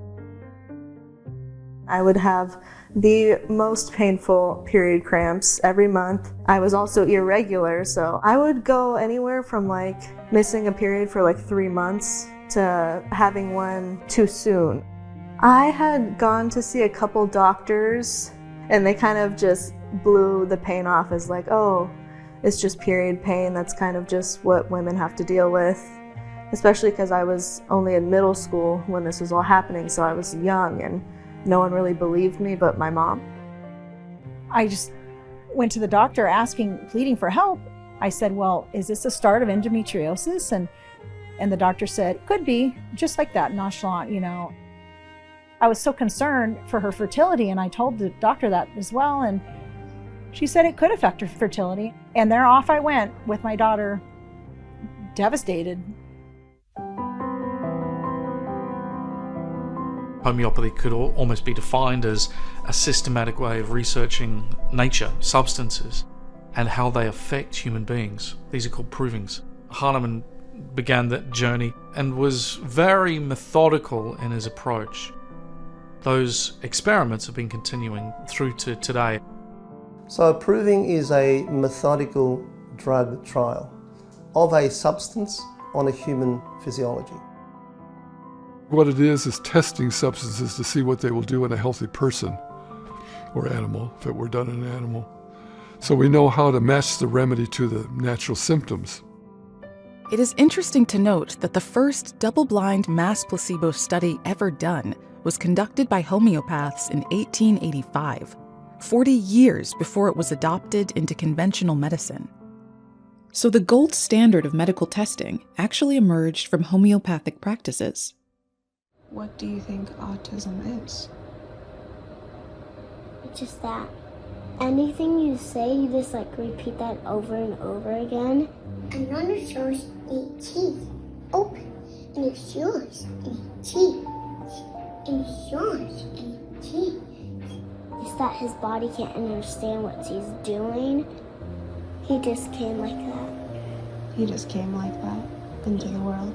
S16: I would have the most painful period cramps every month. I was also irregular, so I would go anywhere from missing a period for 3 months to having one too soon. I had gone to see a couple doctors and they kind of just blew the pain off as oh, it's just period pain. That's kind of just what women have to deal with, especially because I was only in middle school when this was all happening, so I was young and no one really believed me but my mom.
S20: I just went to the doctor pleading for help. I said, well, is this the start of endometriosis? And the doctor said, could be, just like that, nonchalant, I was so concerned for her fertility, and I told the doctor that as well, and she said it could affect her fertility. And there off I went with my daughter, devastated.
S15: Homeopathy could almost be defined as a systematic way of researching nature, substances, and how they affect human beings. These are called provings. Hahnemann began that journey and was very methodical in his approach. Those experiments have been continuing through to today.
S25: So proving is a methodical drug trial of a substance on a human physiology.
S21: What it is testing substances to see what they will do in a healthy person or animal, if it were done in an animal. So we know how to match the remedy to the natural symptoms.
S1: It is interesting to note that the first double-blind mass placebo study ever done was conducted by homeopaths in 1885, 40 years before it was adopted into conventional medicine. So the gold standard of medical testing actually emerged from homeopathic practices.
S5: What do you think autism is?
S2: It's just that anything you say, you just repeat that over and over again. And none of yours eat teeth. Open. And it's yours. And teeth. And it's yours. And teeth. It's that his body can't understand what he's doing. He just came like that.
S5: He just came like that into the world.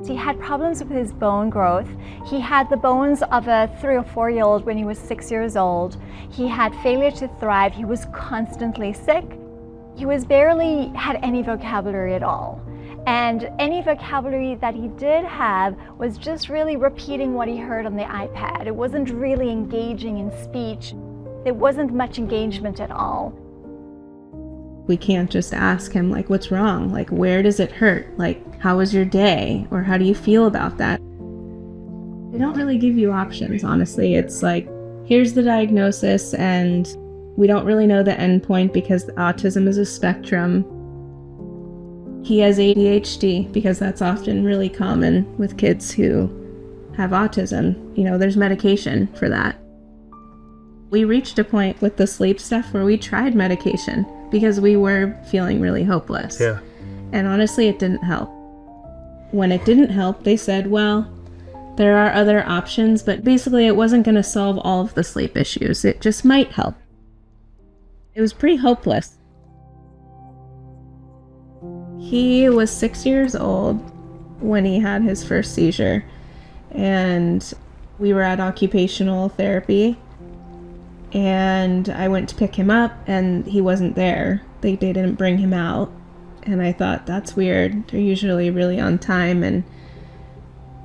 S4: He had problems with his bone growth. He had the bones of a 3 or 4-year-old when he was 6 years old. He had failure to thrive. He was constantly sick. He barely had any vocabulary at all. And any vocabulary that he did have was just really repeating what he heard on the iPad. It wasn't really engaging in speech. There wasn't much engagement at all.
S5: We can't just ask him, what's wrong? Where does it hurt? How was your day? Or how do you feel about that? They don't really give you options, honestly. It's here's the diagnosis, and we don't really know the endpoint because autism is a spectrum. He has ADHD because that's often really common with kids who have autism. There's medication for that. We reached a point with the sleep stuff where we tried medication because we were feeling really hopeless.
S6: Yeah.
S5: And honestly, it didn't help. When it didn't help, they said, well, there are other options, but basically it wasn't going to solve all of the sleep issues. It just might help. It was pretty hopeless. He was 6 years old when he had his first seizure, and we were at occupational therapy, and I went to pick him up, and he wasn't there. They didn't bring him out, and I thought, that's weird. They're usually really on time, and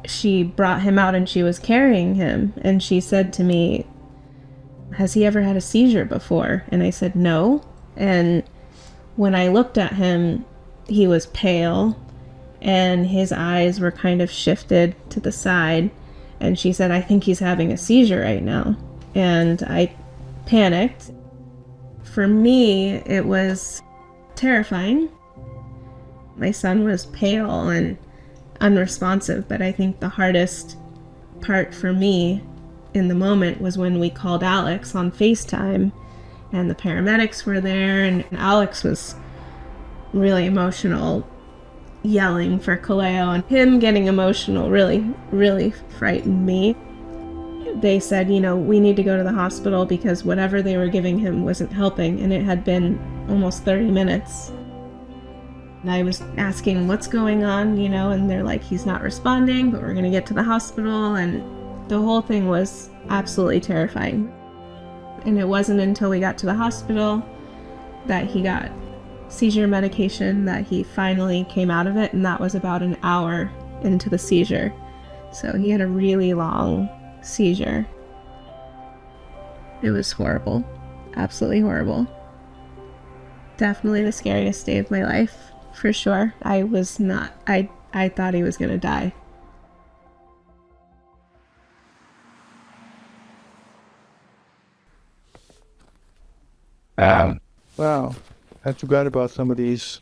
S5: she brought him out, and she was carrying him, and she said to me, has he ever had a seizure before? And I said, no. And when I looked at him, he was pale, and his eyes were kind of shifted to the side, and she said, I think he's having a seizure right now. And I panicked. For me, it was terrifying. My son was pale and unresponsive, but I think the hardest part for me in the moment was when we called Alex on FaceTime, and the paramedics were there, and Alex was really emotional, yelling for Kaleo, and him getting emotional really frightened me. They said, we need to go to the hospital because whatever they were giving him wasn't helping, and it had been almost 30 minutes. And I was asking what's going on, and they're like, he's not responding, but we're gonna get to the hospital, and the whole thing was absolutely terrifying. And it wasn't until we got to the hospital that he got seizure medication that he finally came out of it, and that was about an hour into the seizure. So he had a really long seizure. It was horrible. Absolutely horrible. Definitely the scariest day of my life, for sure. I thought he was gonna die.
S13: Well, I forgot about some of these.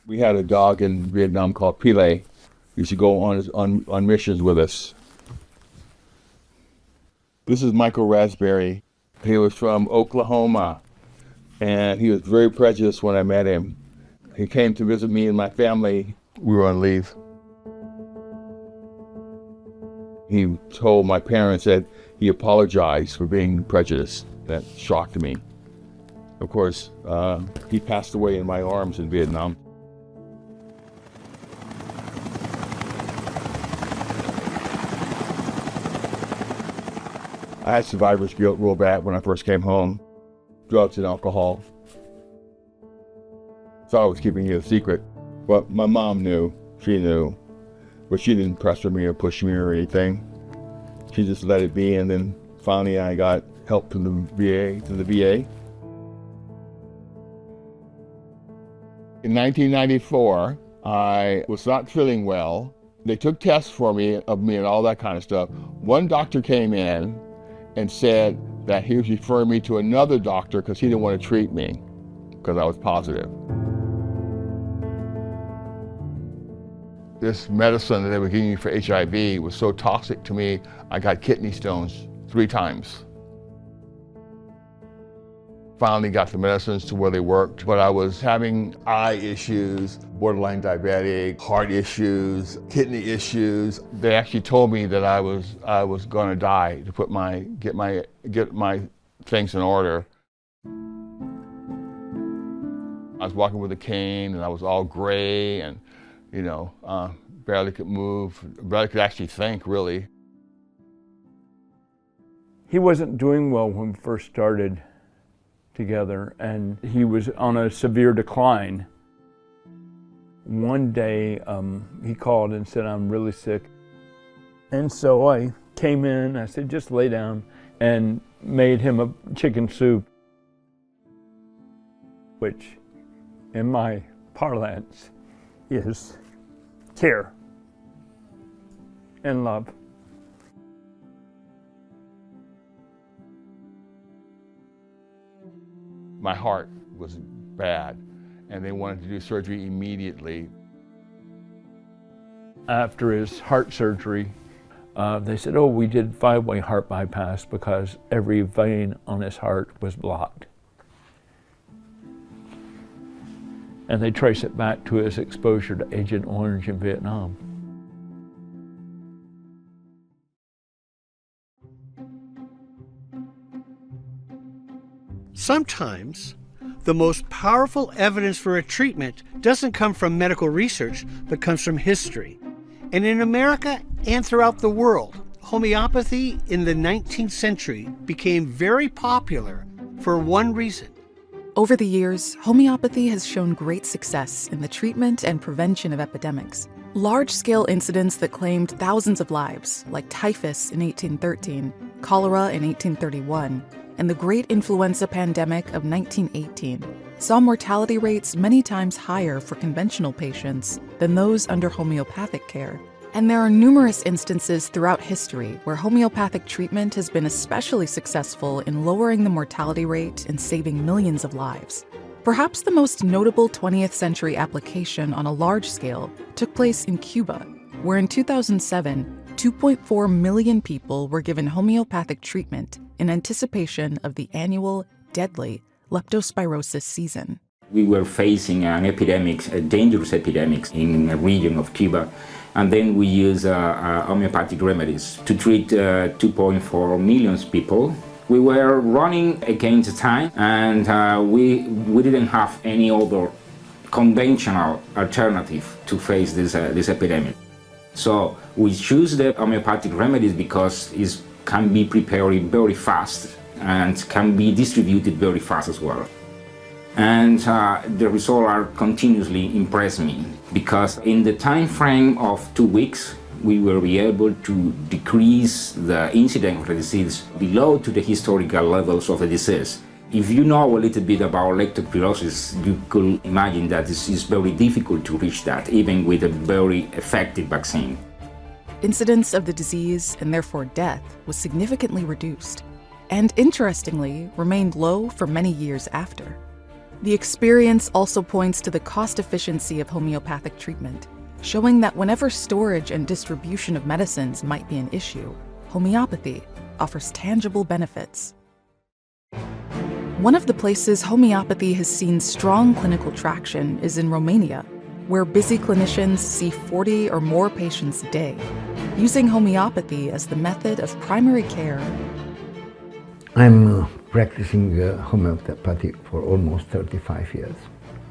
S13: We had a dog in Vietnam called Pele. He used to go on missions with us. This is Michael Raspberry. He was from Oklahoma, and he was very prejudiced when I met him. He came to visit me and my family. We were on leave. He told my parents that he apologized for being prejudiced. That shocked me. Of course, he passed away in my arms in Vietnam. I had survivor's guilt real bad when I first came home. Drugs and alcohol. Thought I was keeping it a secret. But my mom knew, she knew. But she didn't pressure me or push me or anything. She just let it be, and then finally I got help from the VA. In 1994, I was not feeling well. They took tests for me, of me and all that kind of stuff. One doctor came in and said that he was referring me to another doctor because he didn't want to treat me because I was positive. This medicine that they were giving me for HIV was so toxic to me, I got kidney stones 3 times. Finally got the medicines to where they worked, but I was having eye issues, borderline diabetic, heart issues, kidney issues. They actually told me that I was going to die to get my things in order. I was walking with a cane and I was all gray and, you know, barely could move, barely could actually think, really.
S3: He wasn't doing well when we first started together, and he was on a severe decline. One day he called and said, "I'm really sick." And so I came in, I said, "Just lay down," and made him a chicken soup, which in my parlance is care and love.
S13: My heart was bad, and they wanted to do surgery immediately.
S3: After his heart surgery, they said, "Oh, we did 5-way heart bypass because every vein on his heart was blocked." And they trace it back to his exposure to Agent Orange in Vietnam.
S8: Sometimes, the most powerful evidence for a treatment doesn't come from medical research, but comes from history. And in America and throughout the world, homeopathy in the 19th century became very popular for one reason.
S1: Over the years, homeopathy has shown great success in the treatment and prevention of epidemics. Large-scale incidents that claimed thousands of lives, like typhus in 1813, cholera in 1831, and the Great Influenza pandemic of 1918, saw mortality rates many times higher for conventional patients than those under homeopathic care. And there are numerous instances throughout history where homeopathic treatment has been especially successful in lowering the mortality rate and saving millions of lives. Perhaps the most notable 20th century application on a large scale took place in Cuba, where in 2007, 2.4 million people were given homeopathic treatment in anticipation of the annual, deadly leptospirosis season.
S22: We were facing an epidemic, a dangerous epidemic in a region of Cuba, and then we used homeopathic remedies to treat 2.4 million people. We were running against time, and we didn't have any other conventional alternative to face this epidemic. So we choose the homeopathic remedies because it can be prepared very fast and can be distributed very fast as well. And the results are continuously impress me because in the time frame of 2 weeks, we will be able to decrease the incidence of the disease below to the historical levels of the disease. If you know a little bit about leptospirosis, you could imagine that it is very difficult to reach that, even with a very effective vaccine.
S1: Incidence of the disease, and therefore death, was significantly reduced, and interestingly, remained low for many years after. The experience also points to the cost efficiency of homeopathic treatment, showing that whenever storage and distribution of medicines might be an issue, homeopathy offers tangible benefits. One of the places homeopathy has seen strong clinical traction is in Romania, where busy clinicians see 40 or more patients a day, using homeopathy as the method of primary care.
S23: I'm practicing homeopathy for almost 35 years.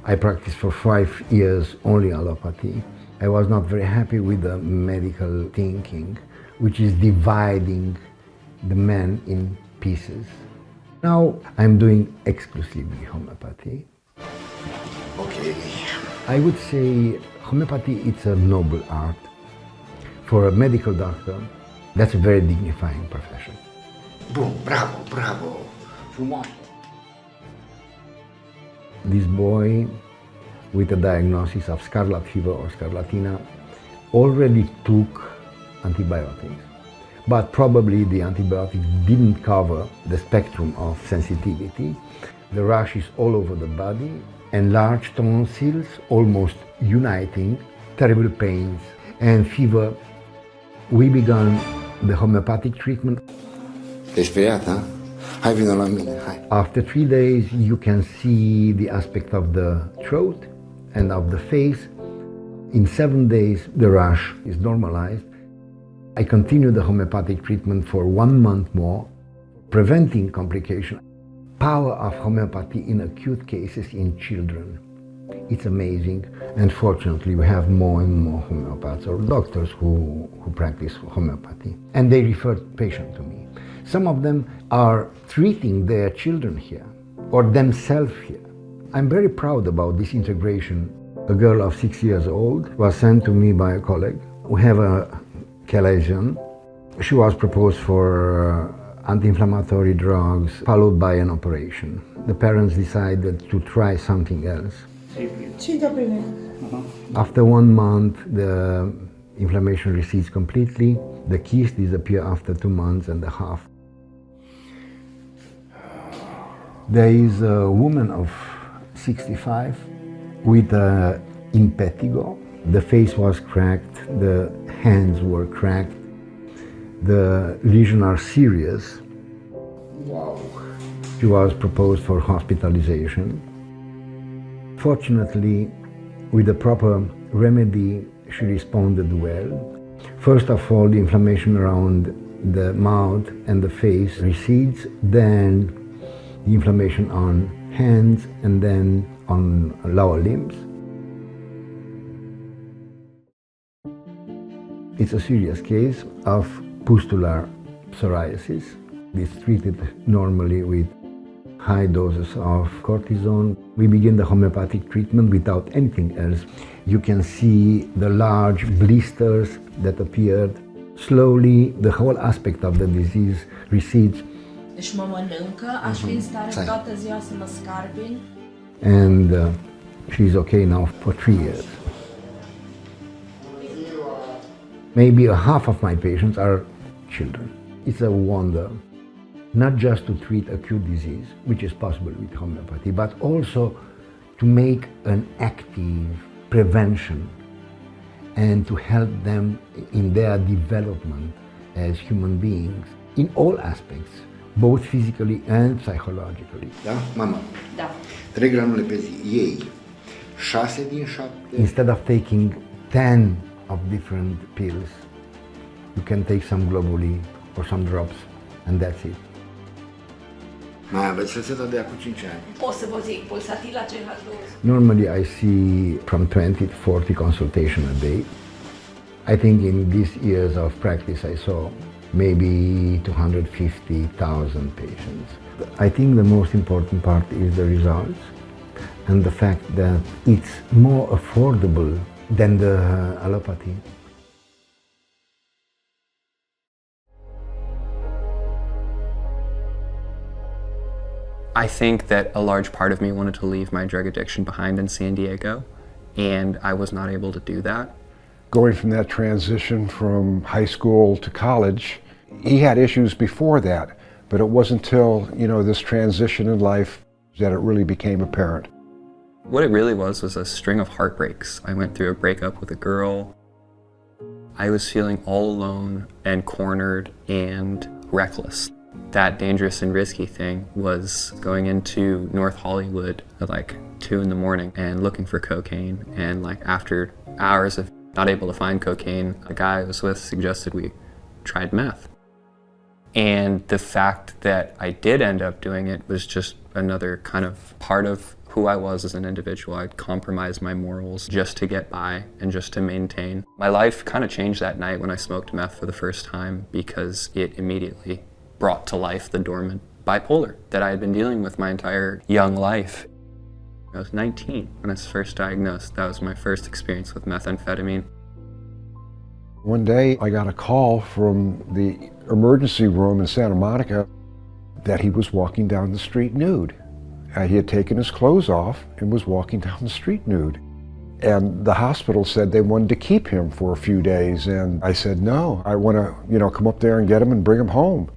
S23: I practiced for 5 years only allopathy. I was not very happy with the medical thinking, which is dividing the man in pieces. Now I'm doing exclusively homeopathy. Okay. I would say homeopathy is a noble art. For a medical doctor, that's a very dignifying profession. Boom, bravo, bravo. This boy with a diagnosis of scarlet fever or scarlatina already took antibiotics, but probably the antibiotics didn't cover the spectrum of sensitivity. The rash is all over the body, enlarged tonsils almost uniting, terrible pains and fever. We began the homeopathic treatment. After 3 days, you can see the aspect of the throat and of the face. In 7 days, the rash is normalized. I continued the homeopathic treatment for 1 month more, preventing complications. Power of homeopathy in acute cases in children. It's amazing, and fortunately we have more and more homeopaths or doctors who practice homeopathy, and they refer patients to me. Some of them are treating their children here or themselves here. I'm very proud about this integration. A girl of 6 years old was sent to me by a colleague. We have a chalazion. She was proposed for anti-inflammatory drugs, followed by an operation. The parents decided to try something else. After 1 month, the inflammation recedes completely. The keys disappear after 2 months and a half. There is a woman of 65 with an impetigo. The face was cracked, the hands were cracked. The lesions are serious. Wow. She was proposed for hospitalization. Fortunately, with the proper remedy, she responded well. First of all, the inflammation around the mouth and the face recedes, then the inflammation on hands and then on lower limbs. It's a serious case of pustular psoriasis. It's treated normally with high doses of cortisone. We begin the homeopathic treatment without anything else. You can see the large blisters that appeared. Slowly, the whole aspect of the disease recedes. And she's okay now for 3 years. Maybe a half of my patients are children. It's a wonder, not just to treat acute disease, which is possible with homeopathy, but also to make an active prevention and to help them in their development as human beings in all aspects, both physically and psychologically. Da, mama? Da. 3 granule pe zi. Iei 6 din 7. Instead of taking 10 of different pills, you can take some globuli or some drops, and that's it. Mai aveți rețeta de acum 5 ani? O să vă zic, pulsatila CH2. Normally I see from 20 to 40 consultations a day. I think in these years of practice I saw maybe 250,000 patients. I think the most important part is the results and the fact that it's more affordable than the allopathy.
S7: I think that a large part of me wanted to leave my drug addiction behind in San Diego, and I was not able to do that.
S9: Going from that transition from high school to college, he had issues before that, but it wasn't until, this transition in life that it really became apparent.
S7: What it really was a string of heartbreaks. I went through a breakup with a girl. I was feeling all alone and cornered and reckless. That dangerous and risky thing was going into North Hollywood at like 2 in the morning and looking for cocaine, and like after hours of not able to find cocaine, the guy I was with suggested we tried meth. And the fact that I did end up doing it was just another kind of part of who I was as an individual. I'd compromise my morals just to get by and just to maintain. My life kind of changed that night when I smoked meth for the first time, because it immediately brought to life the dormant bipolar that I had been dealing with my entire young life. I was 19 when I was first diagnosed. That was my first experience with methamphetamine.
S9: One day I got a call from the emergency room in Santa Monica that he was walking down the street nude. He had taken his clothes off and was walking down the street nude. And the hospital said they wanted to keep him for a few days. And I said, no, I want to, come up there and get him and bring him home.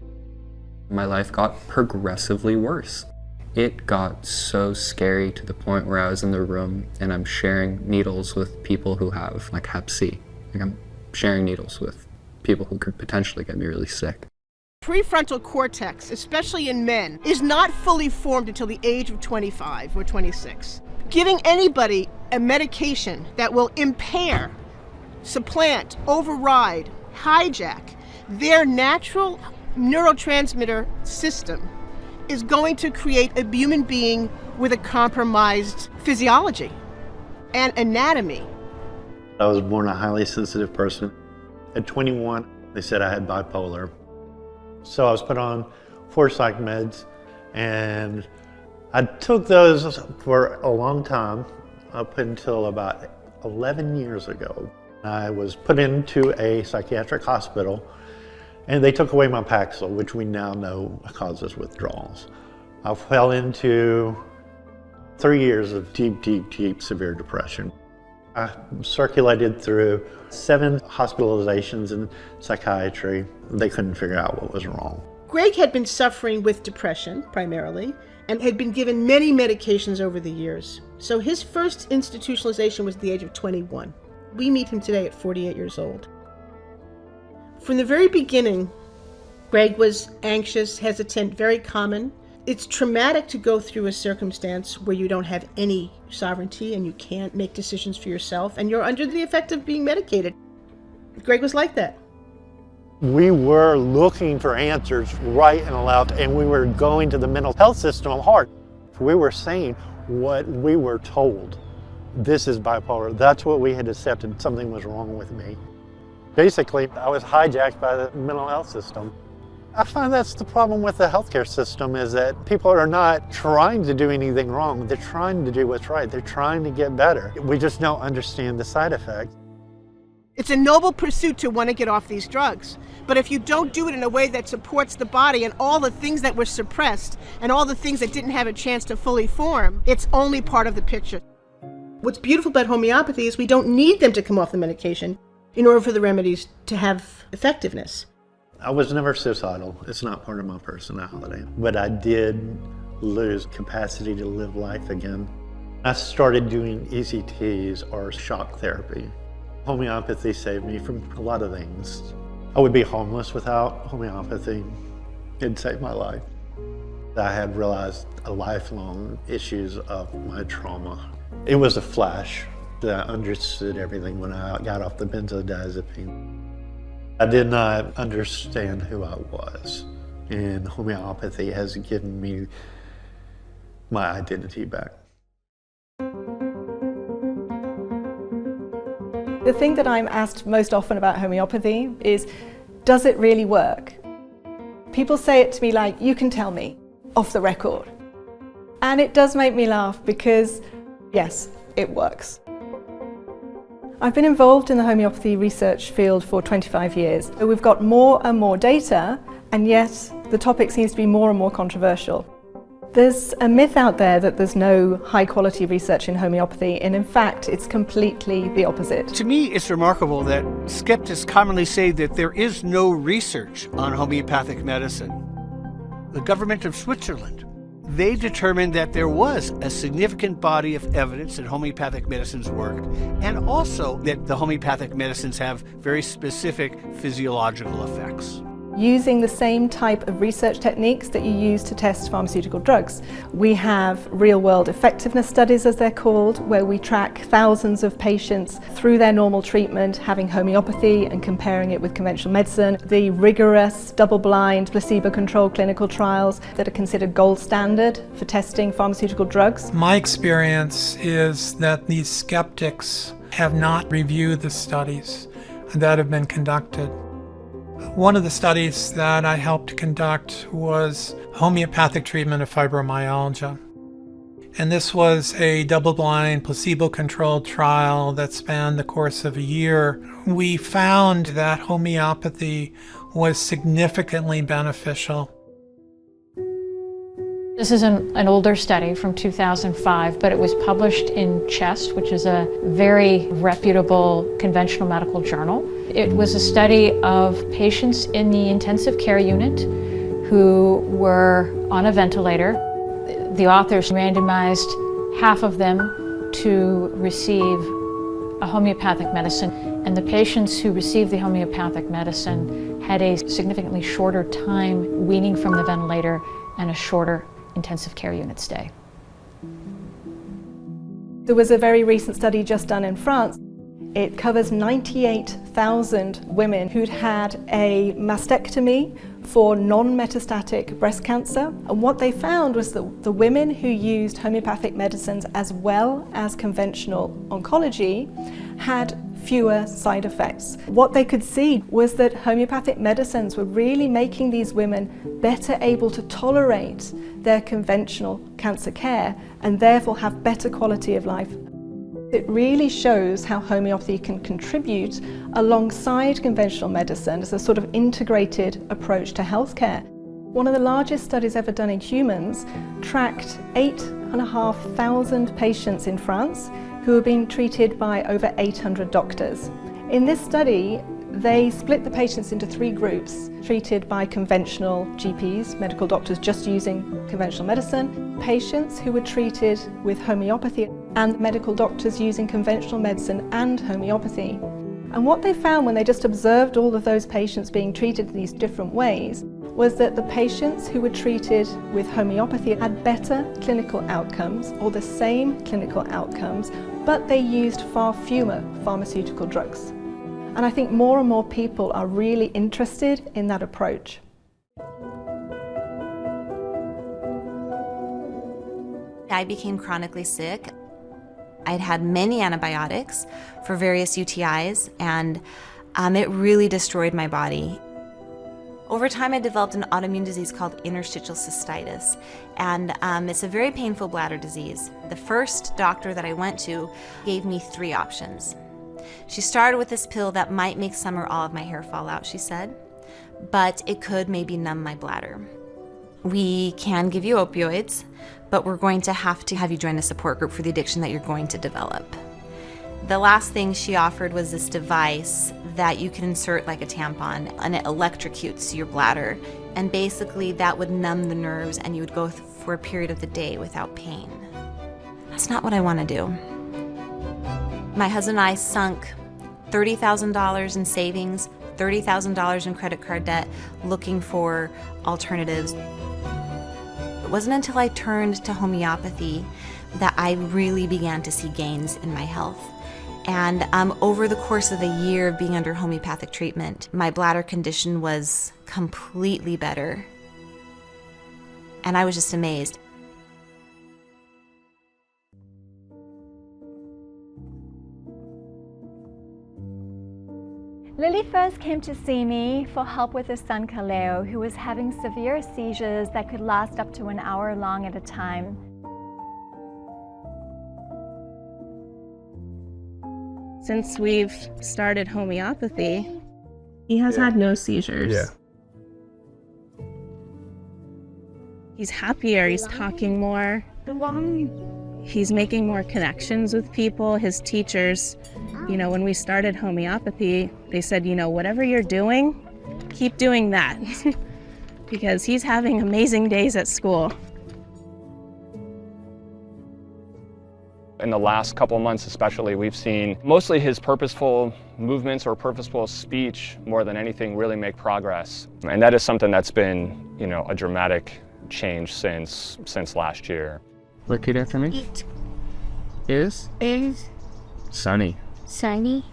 S7: My life got progressively worse. It got so scary to the point where I was in the room and I'm sharing needles with people who have like Hep C. Like I'm sharing needles with people who could potentially get me really sick.
S10: Prefrontal cortex, especially in men, is not fully formed until the age of 25 or 26. Giving anybody a medication that will impair, supplant, override, hijack their natural neurotransmitter system is going to create a human being with a compromised physiology and anatomy.
S11: I was born a highly sensitive person. At 21, they said I had bipolar. So I was put on 4 psych meds, and I took those for a long time, up until about 11 years ago. I was put into a psychiatric hospital, and they took away my Paxil, which we now know causes withdrawals. I fell into 3 years of deep severe depression. I circulated through 7 hospitalizations in psychiatry. They couldn't figure out what was wrong.
S10: Greg had been suffering with depression, primarily, and had been given many medications over the years. So his first institutionalization was at the age of 21. We meet him today at 48 years old. From the very beginning, Greg was anxious, hesitant, very common. It's traumatic to go through a circumstance where you don't have any sovereignty and you can't make decisions for yourself and you're under the effect of being medicated. Greg was like that.
S11: We were looking for answers right and left, and we were going to the mental health system hard. We were saying what we were told. This is bipolar. That's what we had accepted. Something was wrong with me. Basically, I was hijacked by the mental health system. I find that's the problem with the healthcare system, is that people are not trying to do anything wrong. They're trying to do what's right. They're trying to get better. We just don't understand the side effects.
S10: It's a noble pursuit to want to get off these drugs. But if you don't do it in a way that supports the body and all the things that were suppressed and all the things that didn't have a chance to fully form, it's only part of the picture. What's beautiful about homeopathy is we don't need them to come off the medication in order for the remedies to have effectiveness.
S11: I was never suicidal. It's not part of my personality. But I did lose capacity to live life again. I started doing ECTs, or shock therapy. Homeopathy saved me from a lot of things. I would be homeless without homeopathy. It saved my life. I had realized lifelong issues of my trauma. It was a flash that I understood everything when I got off the benzodiazepine. I did not understand who I was, and homeopathy has given me my identity back.
S16: The thing that I'm asked most often about homeopathy is, does it really work? People say it to me like, you can tell me, off the record. And it does make me laugh because, yes, it works. I've been involved in the homeopathy research field for 25 years. We've got more and more data, and yet the topic seems to be more and more controversial. There's a myth out there that there's no high-quality research in homeopathy, and in fact, it's completely the opposite.
S8: To me, it's remarkable that skeptics commonly say that there is no research on homeopathic medicine. The government of Switzerland, they determined that there was a significant body of evidence that homeopathic medicines worked, and also that the homeopathic medicines have very specific physiological effects.
S16: Using the same type of research techniques that you use to test pharmaceutical drugs. We have real-world effectiveness studies, as they're called, where we track thousands of patients through their normal treatment, having homeopathy and comparing it with conventional medicine. The rigorous, double-blind, placebo-controlled clinical trials that are considered gold standard for testing pharmaceutical drugs.
S14: My experience is that these skeptics have not reviewed the studies that have been conducted. One of the studies that I helped conduct was homeopathic treatment of fibromyalgia. And this was a double-blind, placebo-controlled trial that spanned the course of a year. We found that homeopathy was significantly beneficial.
S12: This is an older study from 2005, but it was published in Chest, which is a very reputable conventional medical journal. It was a study of patients in the intensive care unit who were on a ventilator. The authors randomized half of them to receive a homeopathic medicine, and the patients who received the homeopathic medicine had a significantly shorter time weaning from the ventilator and a shorter intensive care unit stay.
S16: There was a very recent study just done in France. It covers 98,000 women who'd had a mastectomy for non-metastatic breast cancer. And what they found was that the women who used homeopathic medicines as well as conventional oncology had fewer side effects. What they could see was that homeopathic medicines were really making these women better able to tolerate their conventional cancer care and therefore have better quality of life. It really shows how homeopathy can contribute alongside conventional medicine as a sort of integrated approach to healthcare. One of the largest studies ever done in humans tracked 8,500 patients in France who were being treated by over 800 doctors. In this study, they split the patients into 3 groups, treated by conventional GPs, medical doctors just using conventional medicine, patients who were treated with homeopathy, and medical doctors using conventional medicine and homeopathy. And what they found when they just observed all of those patients being treated in these different ways was that the patients who were treated with homeopathy had better clinical outcomes or the same clinical outcomes, but they used far fewer pharmaceutical drugs. And I think more and more people are really interested in that approach.
S17: I became chronically sick. I'd had many antibiotics for various UTIs, and it really destroyed my body. Over time, I developed an autoimmune disease called interstitial cystitis, and it's a very painful bladder disease. The first doctor that I went to gave me 3 options. She started with this pill that might make some or all of my hair fall out, she said, but it could maybe numb my bladder. We can give you opioids, but we're going to have you join a support group for the addiction that you're going to develop. The last thing she offered was this device that you can insert like a tampon, and it electrocutes your bladder, and basically that would numb the nerves and you would go for a period of the day without pain. That's not what I want to do. My husband and I sunk $30,000 in savings, $30,000 in credit card debt, looking for alternatives. It wasn't until I turned to homeopathy that I really began to see gains in my health. And over the course of a year of being under homeopathic treatment, my bladder condition was completely better. And I was just amazed.
S4: Lily first came to see me for help with her son Kaleo, who was having severe seizures that could last up to an hour long at a time.
S5: Since we've started homeopathy, he has had no seizures.
S6: Yeah.
S5: He's happier, he's talking more. He's making more connections with people. His teachers, when we started homeopathy, they said, whatever you're doing, keep doing that. Because he's having amazing days at school.
S7: In the last couple of months especially, we've seen mostly his purposeful movements or purposeful speech more than anything really make progress. And that is something that's been, a dramatic change since last year.
S18: Repeat after me.
S2: It
S18: Is sunny.
S2: Sunny.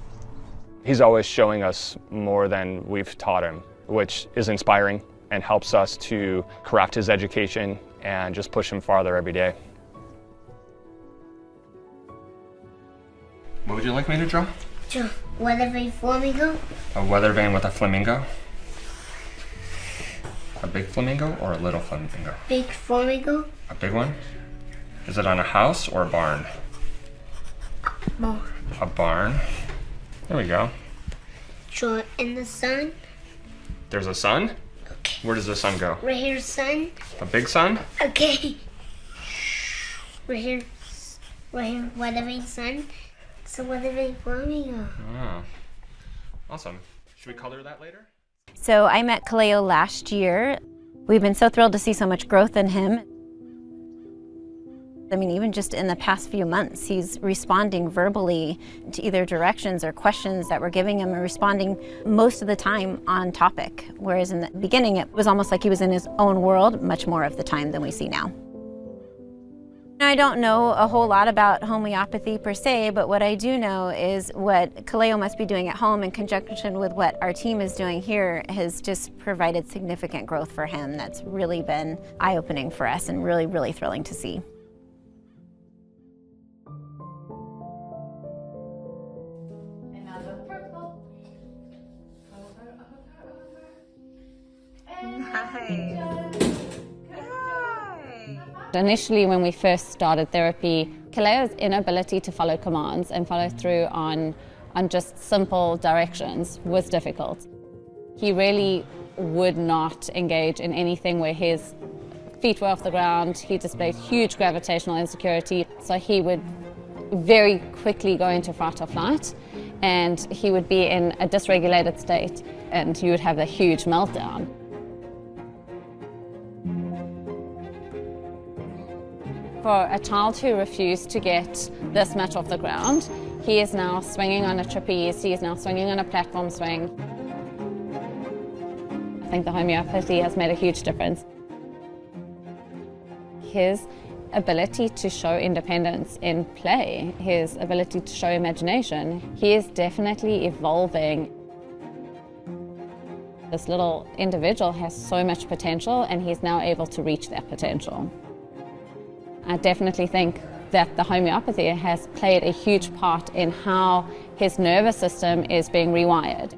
S7: He's always showing us more than we've taught him, which is inspiring and helps us to craft his education and just push him farther every day. What would you like me to draw?
S2: Weather vane flamingo.
S7: A weather vane with a flamingo.
S15: big flamingo or a little flamingo?
S2: Big flamingo.
S15: A big one? Is it on a house or a barn?
S2: Barn.
S15: A barn. There we go.
S2: Draw in the sun.
S15: There's a sun? Where does the sun go?
S2: Right here, sun.
S15: A big sun?
S2: Okay. Right here, weathering sun. It's a weathering flamingo.
S15: Oh. Awesome. Should we color that later?
S19: So I met Kaleo last year. We've been so thrilled to see so much growth in him. I mean, even just in the past few months, he's responding verbally to either directions or questions that we're giving him and responding most of the time on topic. Whereas in the beginning, it was almost like he was in his own world much more of the time than we see now. I don't know a whole lot about homeopathy per se, but what I do know is what Kaleo must be doing at home in conjunction with what our team is doing here has just provided significant growth for him. That's really been eye-opening for us and really, really thrilling to see.
S20: Initially, when we first started therapy, Kaleo's inability to follow commands and follow through on just simple directions was difficult. He really would not engage in anything where his feet were off the ground. He displayed huge gravitational insecurity, so he would very quickly go into fight or flight, and he would be in a dysregulated state, and you would have a huge meltdown. For a child who refused to get this much off the ground, he is now swinging on a trapeze, he is now swinging on a platform swing. I think the homeopathy has made a huge difference. His ability to show independence in play, his ability to show imagination, he is definitely evolving. This little individual has so much potential, and he's now able to reach that potential. I definitely think that the homeopathy has played a huge part in how his nervous system is being rewired.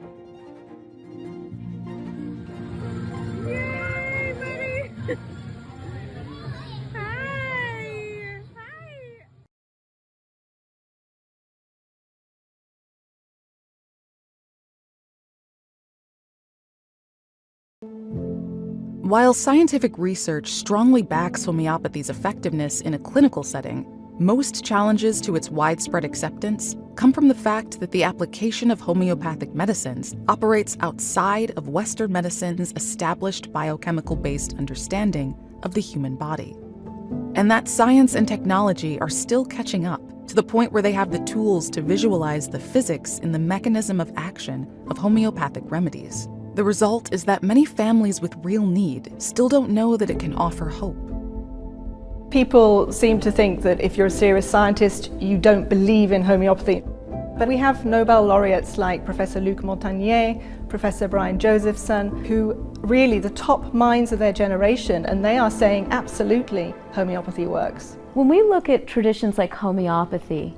S1: While scientific research strongly backs homeopathy's effectiveness in a clinical setting, most challenges to its widespread acceptance come from the fact that the application of homeopathic medicines operates outside of Western medicine's established biochemical-based understanding of the human body. And that science and technology are still catching up to the point where they have the tools to visualize the physics in the mechanism of action of homeopathic remedies. The result is that many families with real need still don't know that it can offer hope.
S16: People seem to think that if you're a serious scientist, you don't believe in homeopathy. But we have Nobel laureates like Professor Luc Montagnier, Professor Brian Josephson, who really the top minds of their generation, and they are saying absolutely homeopathy works.
S24: When we look at traditions like homeopathy,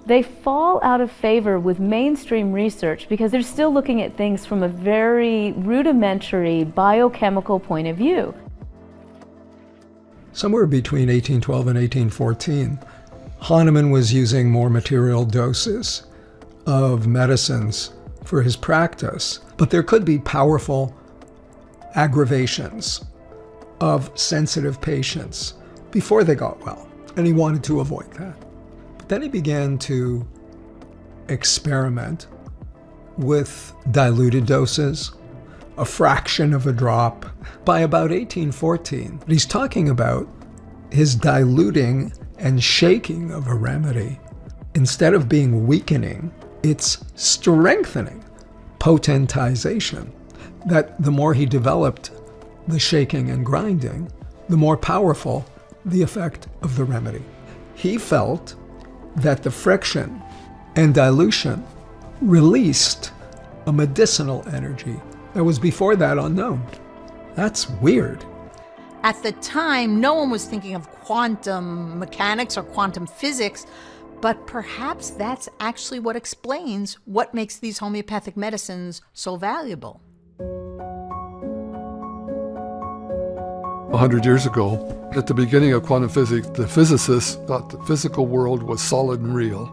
S24: they fall out of favor with mainstream research because they're still looking at things from a very rudimentary biochemical point of view.
S21: Somewhere between 1812 and 1814, Hahnemann was using more material doses of medicines for his practice, but there could be powerful aggravations of sensitive patients before they got well, and he wanted to avoid that. Then he began to experiment with diluted doses, a fraction of a drop. By about 1814, he's talking about his diluting and shaking of a remedy. Instead of being weakening, it's strengthening, potentization. That the more he developed the shaking and grinding, the more powerful the effect of the remedy. He felt that the friction and dilution released a medicinal energy that was before that unknown. That's weird.
S25: At the time, no one was thinking of quantum mechanics or quantum physics, but perhaps that's actually what explains what makes these homeopathic medicines so valuable.
S3: 100 years ago. At the beginning of quantum physics, the physicists thought the physical world was solid and real,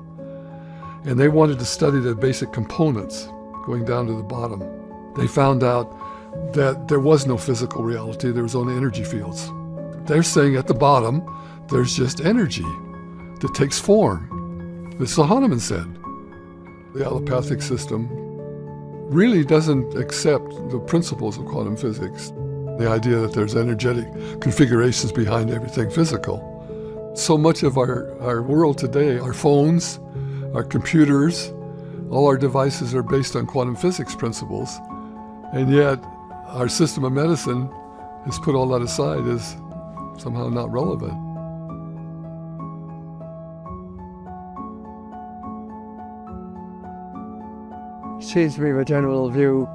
S3: and they wanted to study the basic components going down to the bottom. They found out that there was no physical reality, there was only energy fields. They're saying at the bottom, there's just energy that takes form. This is what Hahnemann said. The allopathic system really doesn't accept the principles of quantum physics, the idea that there's energetic configurations behind everything physical. So much of our world today, our phones, our computers, all our devices are based on quantum physics principles, and yet our system of medicine has put all that aside as somehow not relevant.
S9: It seems to be the general view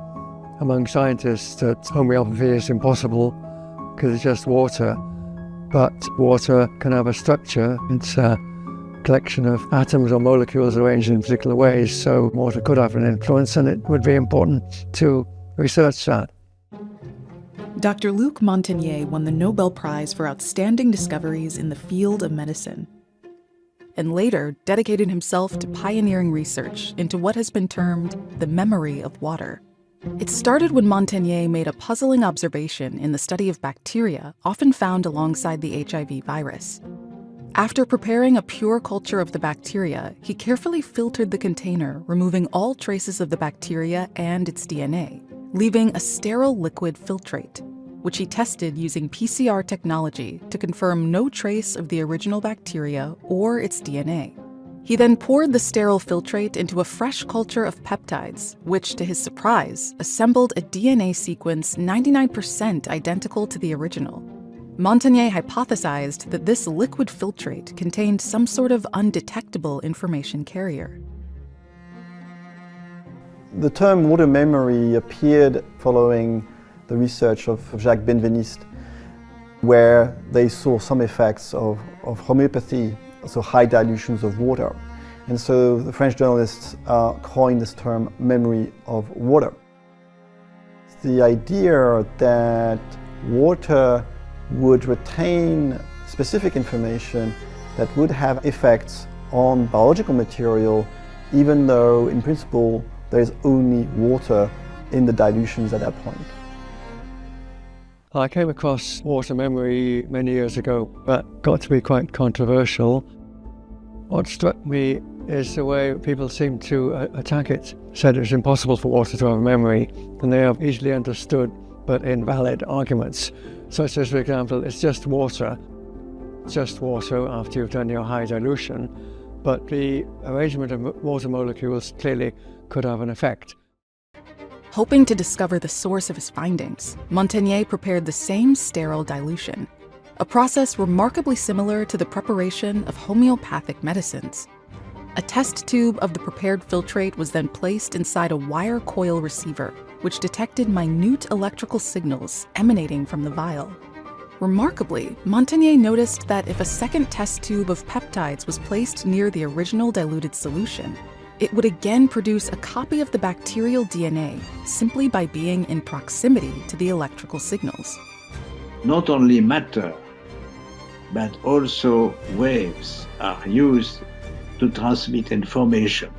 S9: among scientists that homeopathy is impossible because it's just water, but water can have a structure. It's a collection of atoms or molecules arranged in particular ways, so water could have an influence, and it would be important to research that.
S1: Dr. Luc Montagnier won the Nobel Prize for outstanding discoveries in the field of medicine, and later dedicated himself to pioneering research into what has been termed the memory of water. It started when Montagnier made a puzzling observation in the study of bacteria often found alongside the HIV virus. After preparing a pure culture of the bacteria, he carefully filtered the container, removing all traces of the bacteria and its DNA, leaving a sterile liquid filtrate, which he tested using PCR technology to confirm no trace of the original bacteria or its DNA. He then poured the sterile filtrate into a fresh culture of peptides, which, to his surprise, assembled a DNA sequence 99% identical to the original. Montagnier hypothesized that this liquid filtrate contained some sort of undetectable information carrier.
S13: The term water memory appeared following the research of Jacques Benveniste, where they saw some effects of homeopathy, so high dilutions of water. And so the French journalists coined this term memory of water. The idea that water would retain specific information that would have effects on biological material, even though in principle there is only water in the dilutions at that point.
S9: I came across water memory many years ago, but got to be quite controversial. What struck me is the way people seem to attack it. Said it's impossible for water to have memory, and they have easily understood but invalid arguments, such as, for example, it's just water after you've done your high dilution, but the arrangement of water molecules clearly could have an effect.
S1: Hoping to discover the source of his findings, Montagnier prepared the same sterile dilution, a process remarkably similar to the preparation of homeopathic medicines. A test tube of the prepared filtrate was then placed inside a wire coil receiver, which detected minute electrical signals emanating from the vial. Remarkably, Montagnier noticed that if a second test tube of peptides was placed near the original diluted solution, it would again produce a copy of the bacterial DNA simply by being in proximity to the electrical signals.
S22: Not only matter, but also waves are used to transmit information.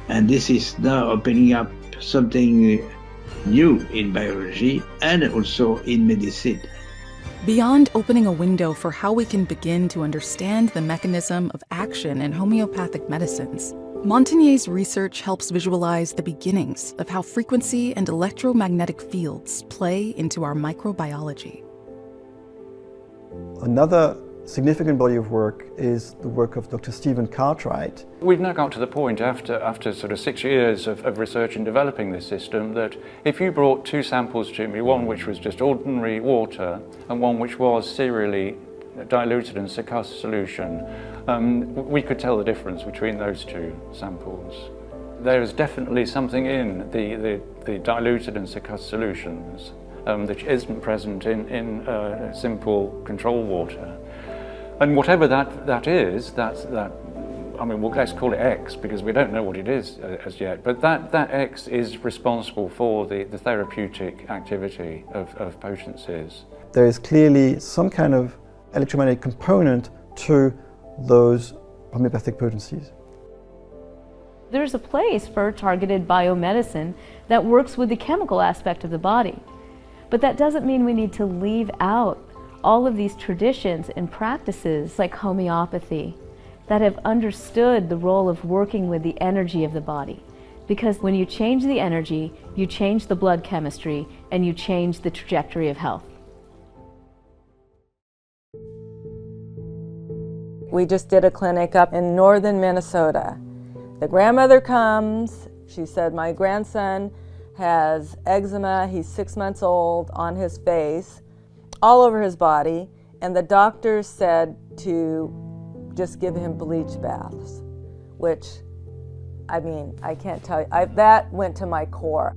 S22: And this is now opening up something new in biology and also in medicine.
S1: Beyond opening a window for how we can begin to understand the mechanism of action in homeopathic medicines, Montagnier's research helps visualize the beginnings of how frequency and electromagnetic fields play into our microbiology.
S13: Another significant body of work is the work of Dr. Stephen Cartwright.
S23: We've now got to the point after sort of 6 years of research in developing this system that if you brought two samples to me, one which was just ordinary water and one which was serially diluted in succussed solution, we could tell the difference between those two samples. There is definitely something in the diluted and succussed solutions that isn't present in simple control water. And whatever that is, I mean, well, let's call it X because we don't know what it is as yet, but that X is responsible for the therapeutic activity of potencies.
S13: there is clearly some kind of electromagnetic component to those homeopathic potencies.
S24: There's a place for targeted biomedicine that works with the chemical aspect of the body. But that doesn't mean we need to leave out all of these traditions and practices like homeopathy that have understood the role of working with the energy of the body. Because when you change the energy, you change the blood chemistry and you change the trajectory of health.
S8: We just did a clinic up in northern Minnesota. The grandmother comes, she said, my grandson has eczema, he's 6 months old, on his face, all over his body, and the doctor said to just give him bleach baths, which, I mean, I can't tell you, that went to my core.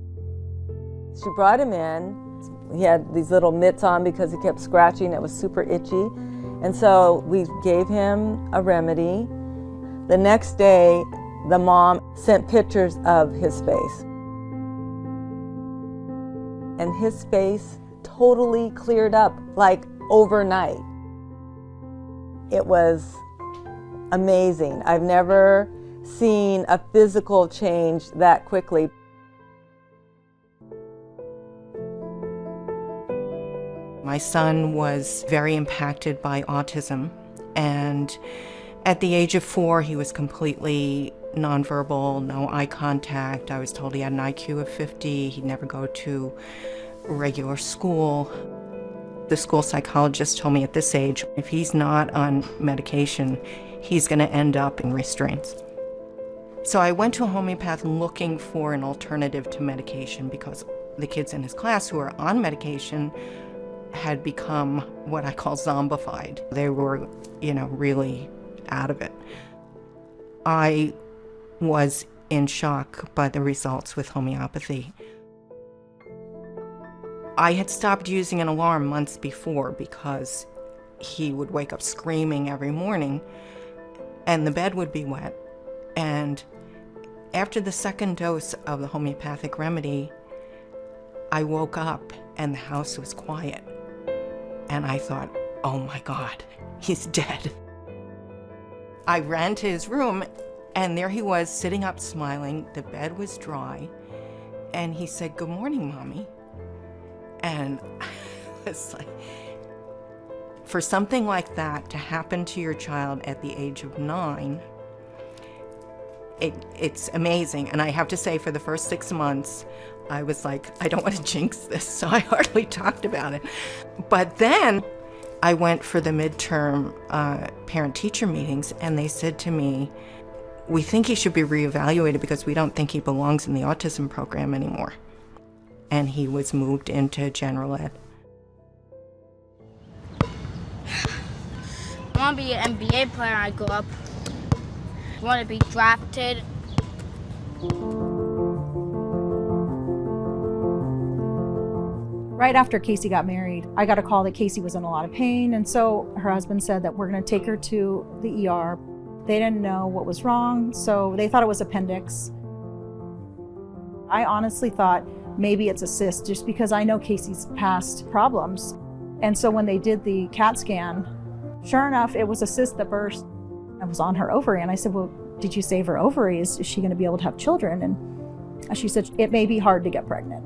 S8: She brought him in, he had these little mitts on because he kept scratching, it was super itchy, and so we gave him a remedy. The next day, the mom sent pictures of his face. And his face totally cleared up, like overnight. It was amazing. I've never seen a physical change that quickly.
S10: My son was very impacted by autism, and at the age of 4, he was completely nonverbal, no eye contact. I was told he had an IQ of 50, he'd never go to regular school. The school psychologist told me at this age, if he's not on medication, he's going to end up in restraints. So I went to a homeopath looking for an alternative to medication because the kids in his class who are on medication had become what I call zombified. They were, really out of it. I was in shock by the results with homeopathy. I had stopped using an alarm months before because he would wake up screaming every morning and the bed would be wet. And after the second dose of the homeopathic remedy, I woke up and the house was quiet. And I thought, oh my God, he's dead. I ran to his room and there he was sitting up smiling. The bed was dry. And he said, "Good morning, Mommy." And I was like, for something like that to happen to your child at the age of 9, it's amazing. And I have to say, for the first 6 months, I was like, I don't want to jinx this, so I hardly talked about it. But then I went for the midterm parent-teacher meetings, and they said to me, "We think he should be reevaluated because we don't think he belongs in the autism program anymore." And he was moved into general ed.
S11: I want to be an NBA player when I grow up. I want to be drafted.
S12: Right after Casey got married, I got a call that Casey was in a lot of pain, and so her husband said that we're going to take her to the ER. They didn't know what was wrong, so they thought it was appendix. I honestly thought maybe it's a cyst, just because I know Casey's past problems. And so when they did the CAT scan, sure enough, it was a cyst that burst. It was on her ovary, and I said, "Well, did you save her ovaries? Is she going to be able to have children?" And she said, "It may be hard to get pregnant."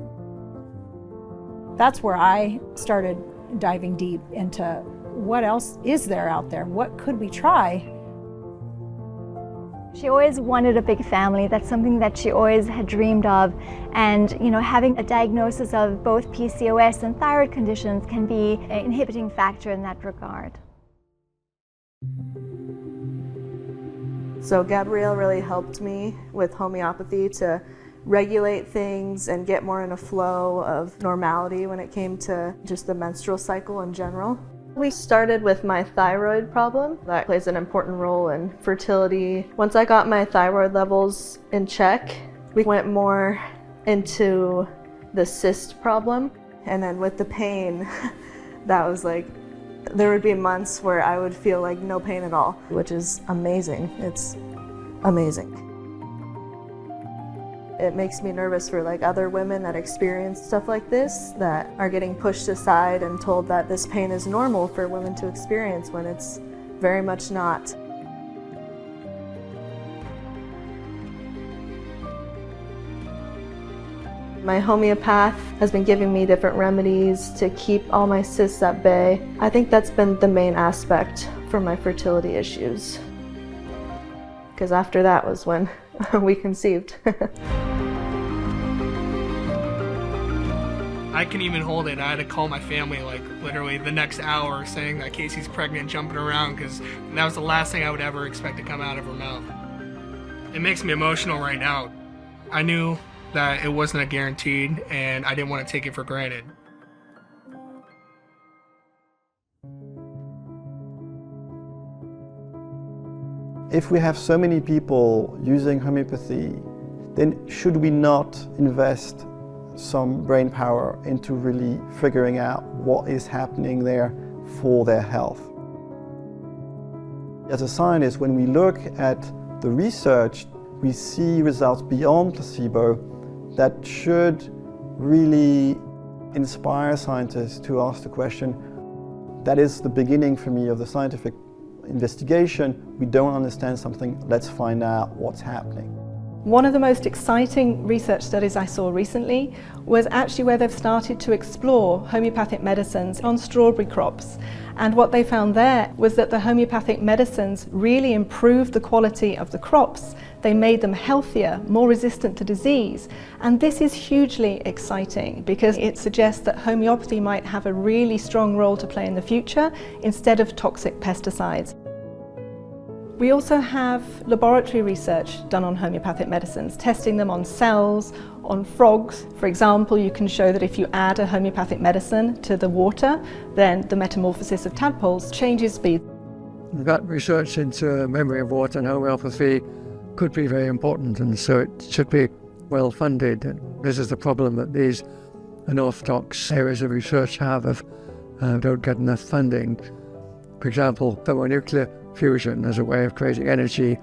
S12: That's where I started diving deep into what else is there out there? What could we try?
S4: She always wanted a big family. That's something that she always had dreamed of. And, having a diagnosis of both PCOS and thyroid conditions can be an inhibiting factor in that regard.
S16: So Gabrielle really helped me with homeopathy to regulate things and get more in a flow of normality when it came to just the menstrual cycle in general. We started with my thyroid problem. That plays an important role in fertility. Once I got my thyroid levels in check, we went more into the cyst problem. And then with the pain, that was like, there would be months where I would feel like no pain at all, which is amazing. It's amazing. It makes me nervous for like other women that experience stuff like this, that are getting pushed aside and told that this pain is normal for women to experience when it's very much not. My homeopath has been giving me different remedies to keep all my cysts at bay. I think that's been the main aspect for my fertility issues. Because after that was when we conceived.
S5: I couldn't even hold it. I had to call my family like literally the next hour saying that Casey's pregnant, jumping around, because that was the last thing I would ever expect to come out of her mouth. It makes me emotional right now. I knew that it wasn't a guaranteed, and I didn't want to take it for granted.
S13: If we have so many people using homeopathy, then should we not invest some brain power into really figuring out what is happening there for their health? As a scientist, when we look at the research, we see results beyond placebo that should really inspire scientists to ask the question, that is the beginning for me of the scientific investigation. We don't understand something, let's find out what's happening.
S16: One of the most exciting research studies I saw recently was actually where they've started to explore homeopathic medicines on strawberry crops. And what they found there was that the homeopathic medicines really improved the quality of the crops. They made them healthier, more resistant to disease. And this is hugely exciting because it suggests that homeopathy might have a really strong role to play in the future instead of toxic pesticides. We also have laboratory research done on homeopathic medicines, testing them on cells, on frogs. For example, you can show that if you add a homeopathic medicine to the water, then the metamorphosis of tadpoles changes speed.
S9: That research into memory of water and homeopathy could be very important, and so it should be well funded. This is the problem that these unorthodox areas of research have of don't get enough funding. For example, thermonuclear fusion as a way of creating energy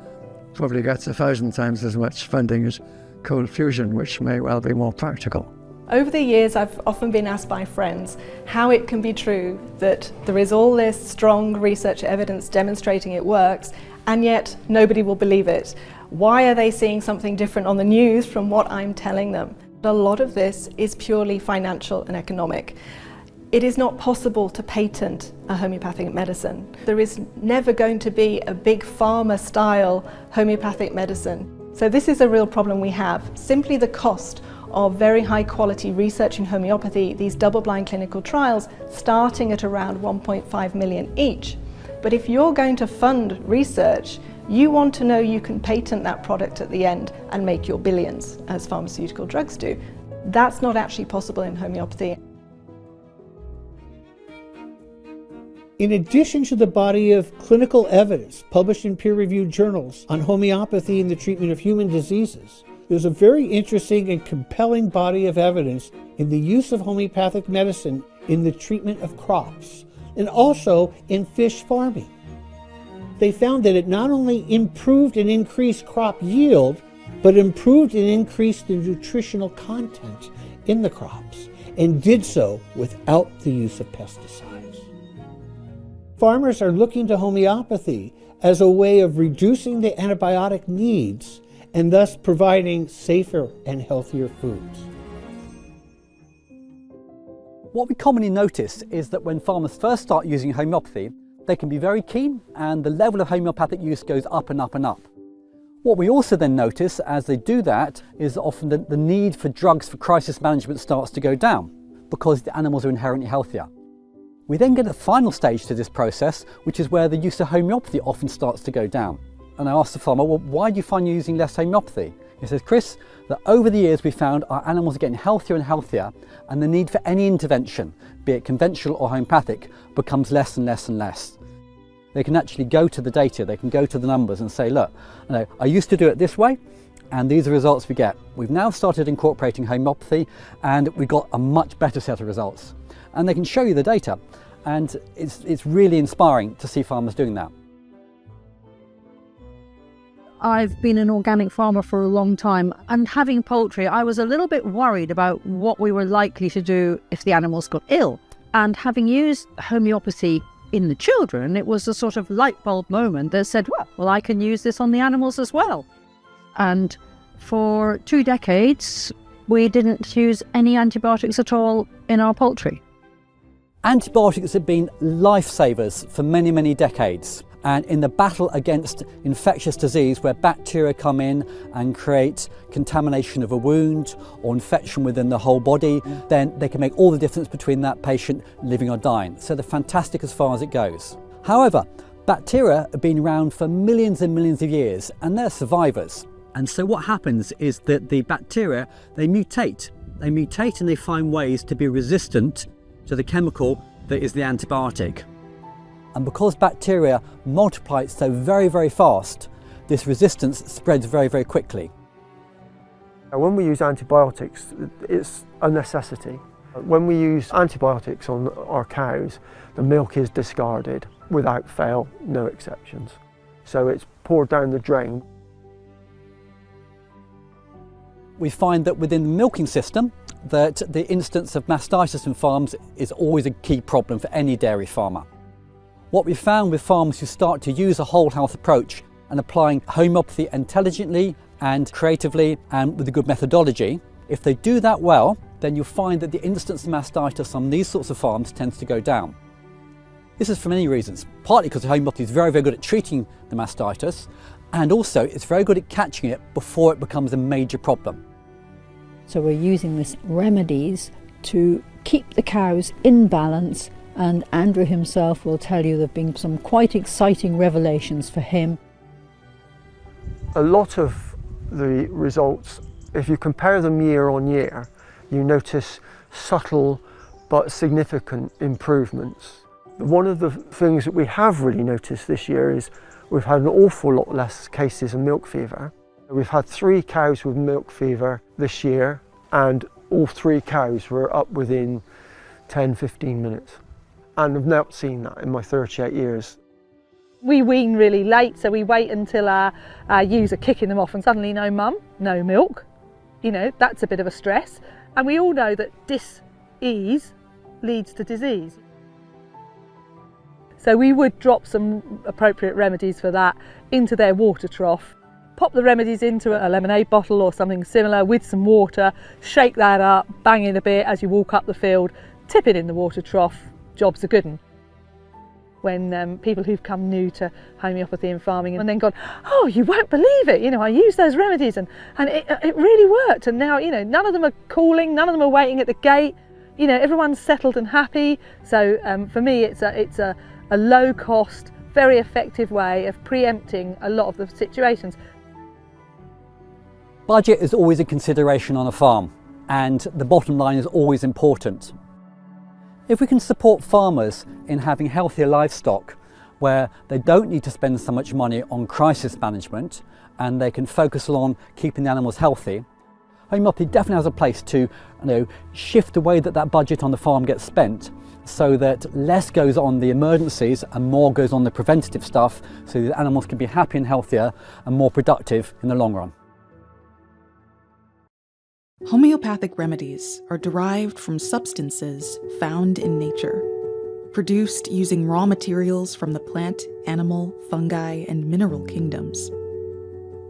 S9: probably gets 1,000 times as much funding as cold fusion, which may well be more practical.
S16: Over the years, I've often been asked by friends how it can be true that there is all this strong research evidence demonstrating it works, and yet nobody will believe it. Why are they seeing something different on the news from what I'm telling them? A lot of this is purely financial and economic. It is not possible to patent a homeopathic medicine. There is never going to be a big pharma-style homeopathic medicine. So this is a real problem we have. Simply the cost of very high quality research in homeopathy, these double-blind clinical trials starting at around 1.5 million each. But if you're going to fund research, you want to know you can patent that product at the end and make your billions, as pharmaceutical drugs do. That's not actually possible in homeopathy.
S6: In addition to the body of clinical evidence published in peer-reviewed journals on homeopathy in the treatment of human diseases, there's a very interesting and compelling body of evidence in the use of homeopathic medicine in the treatment of crops and also in fish farming. They found that it not only improved and increased crop yield, but improved and increased the nutritional content in the crops, and did so without the use of pesticides. Farmers are looking to homeopathy as a way of reducing the antibiotic needs and thus providing safer and healthier foods.
S14: What we commonly notice is that when farmers first start using homeopathy, they can be very keen and the level of homeopathic use goes up and up and up. What we also then notice as they do that is often the need for drugs for crisis management starts to go down because the animals are inherently healthier. We then get a final stage to this process, which is where the use of homeopathy often starts to go down. And I asked the farmer, well, why do you find you're using less homeopathy? He says, Chris, that over the years we found our animals are getting healthier and healthier, and the need for any intervention, be it conventional or homeopathic, becomes less and less and less. They can actually go to the data, they can go to the numbers and say, look, I used to do it this way, and these are the results we get. We've now started incorporating homeopathy, and we got a much better set of results. And they can show you the data, and it's really inspiring to see farmers doing that.
S2: I've been an organic farmer for a long time, and having poultry, I was a little bit worried about what we were likely to do if the animals got ill. And having used homeopathy in the children, it was a sort of light bulb moment that said, well, I can use this on the animals as well. And for 2 decades, we didn't use any antibiotics at all in our poultry.
S14: Antibiotics have been lifesavers for many, many decades. And in the battle against infectious disease, where bacteria come in and create contamination of a wound or infection within the whole body, then they can make all the difference between that patient living or dying. So they're fantastic as far as it goes. However, bacteria have been around for millions and millions of years, and they're survivors. And so what happens is that the bacteria, they mutate. They mutate and they find ways to be resistant to the chemical that is the antibiotic. And because bacteria multiply so very, very fast, this resistance spreads very, very quickly.
S7: When we use antibiotics, it's a necessity. When we use antibiotics on our cows, the milk is discarded without fail, no exceptions. So it's poured down the drain.
S14: We find that within the milking system, that the instance of mastitis in farms is always a key problem for any dairy farmer. What we found with farmers who start to use a whole health approach and applying homeopathy intelligently and creatively and with a good methodology, if they do that well, then you'll find that the incidence of mastitis on these sorts of farms tends to go down. This is for many reasons, partly because homeopathy is very, very good at treating the mastitis, and also it's very good at catching it before it becomes a major problem.
S15: So we're using these remedies to keep the cows in balance, and Andrew himself will tell you there have been some quite exciting revelations for him.
S7: A lot of the results, if you compare them year on year, you notice subtle but significant improvements. One of the things that we have really noticed this year is we've had an awful lot less cases of milk fever. We've had 3 cows with milk fever this year, and all 3 cows were up within 10-15 minutes. And I've not seen that in my 38 years.
S2: We wean really late, so we wait until our ewes are kicking them off and suddenly no mum, no milk. You know, that's a bit of a stress. And we all know that dis-ease leads to disease. So we would drop some appropriate remedies for that into their water trough, pop the remedies into a lemonade bottle or something similar with some water, shake that up, bang in a bit as you walk up the field, tip it in the water trough, job's a good one. When people who've come new to homeopathy and farming and then gone, oh, you won't believe it, you know, I used those remedies and it really worked, and now, you know, none of them are calling, none of them are waiting at the gate, you know, everyone's settled and happy. So for me it's a low cost, very effective way of preempting a lot of the situations.
S14: Budget is always a consideration on a farm, and the bottom line is always important. If we can support farmers in having healthier livestock, where they don't need to spend so much money on crisis management and they can focus on keeping the animals healthy, homeopathy definitely has a place to, shift the way that that budget on the farm gets spent, so that less goes on the emergencies and more goes on the preventative stuff, so the animals can be happy and healthier and more productive in the long run.
S1: Homeopathic remedies are derived from substances found in nature, produced using raw materials from the plant, animal, fungi, and mineral kingdoms.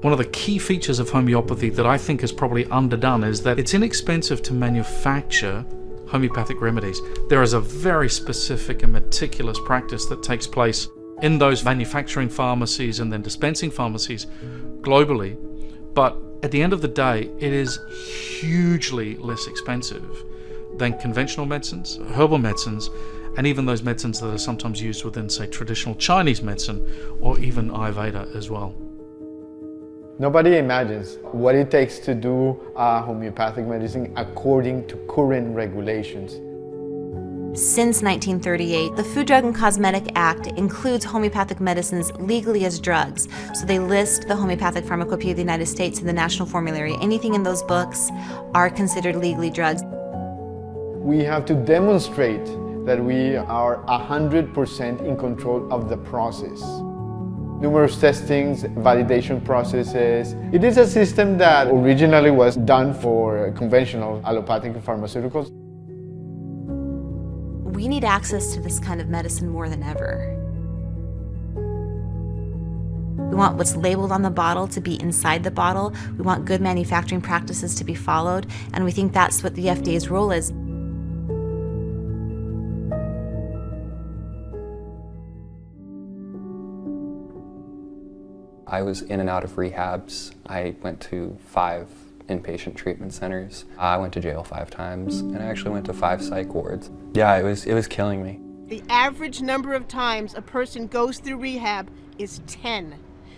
S17: One of the key features of homeopathy that I think is probably underdone is that it's inexpensive to manufacture homeopathic remedies. There is a very specific and meticulous practice that takes place in those manufacturing pharmacies and then dispensing pharmacies globally, but at the end of the day, it is hugely less expensive than conventional medicines, herbal medicines, and even those medicines that are sometimes used within, say, traditional Chinese medicine or even Ayurveda as well.
S18: Nobody imagines what it takes to do homeopathic medicine according to current regulations.
S26: Since 1938, the Food, Drug, and Cosmetic Act includes homeopathic medicines legally as drugs. So they list the Homeopathic Pharmacopoeia of the United States in the National Formulary. Anything in those books are considered legally drugs.
S18: We have to demonstrate that we are 100% in control of the process. numerous testings, validation processes. It is a system that originally was done for conventional allopathic pharmaceuticals.
S26: We need access to this kind of medicine more than ever. We want what's labeled on the bottle to be inside the bottle. We want good manufacturing practices to be followed, and we think that's what the FDA's role is.
S3: I was in and out of rehabs. I went to 5 inpatient treatment centers. I went to jail 5 times, and I actually went to 5 psych wards. Yeah, it was killing me.
S19: The average number of times a person goes through rehab is 10.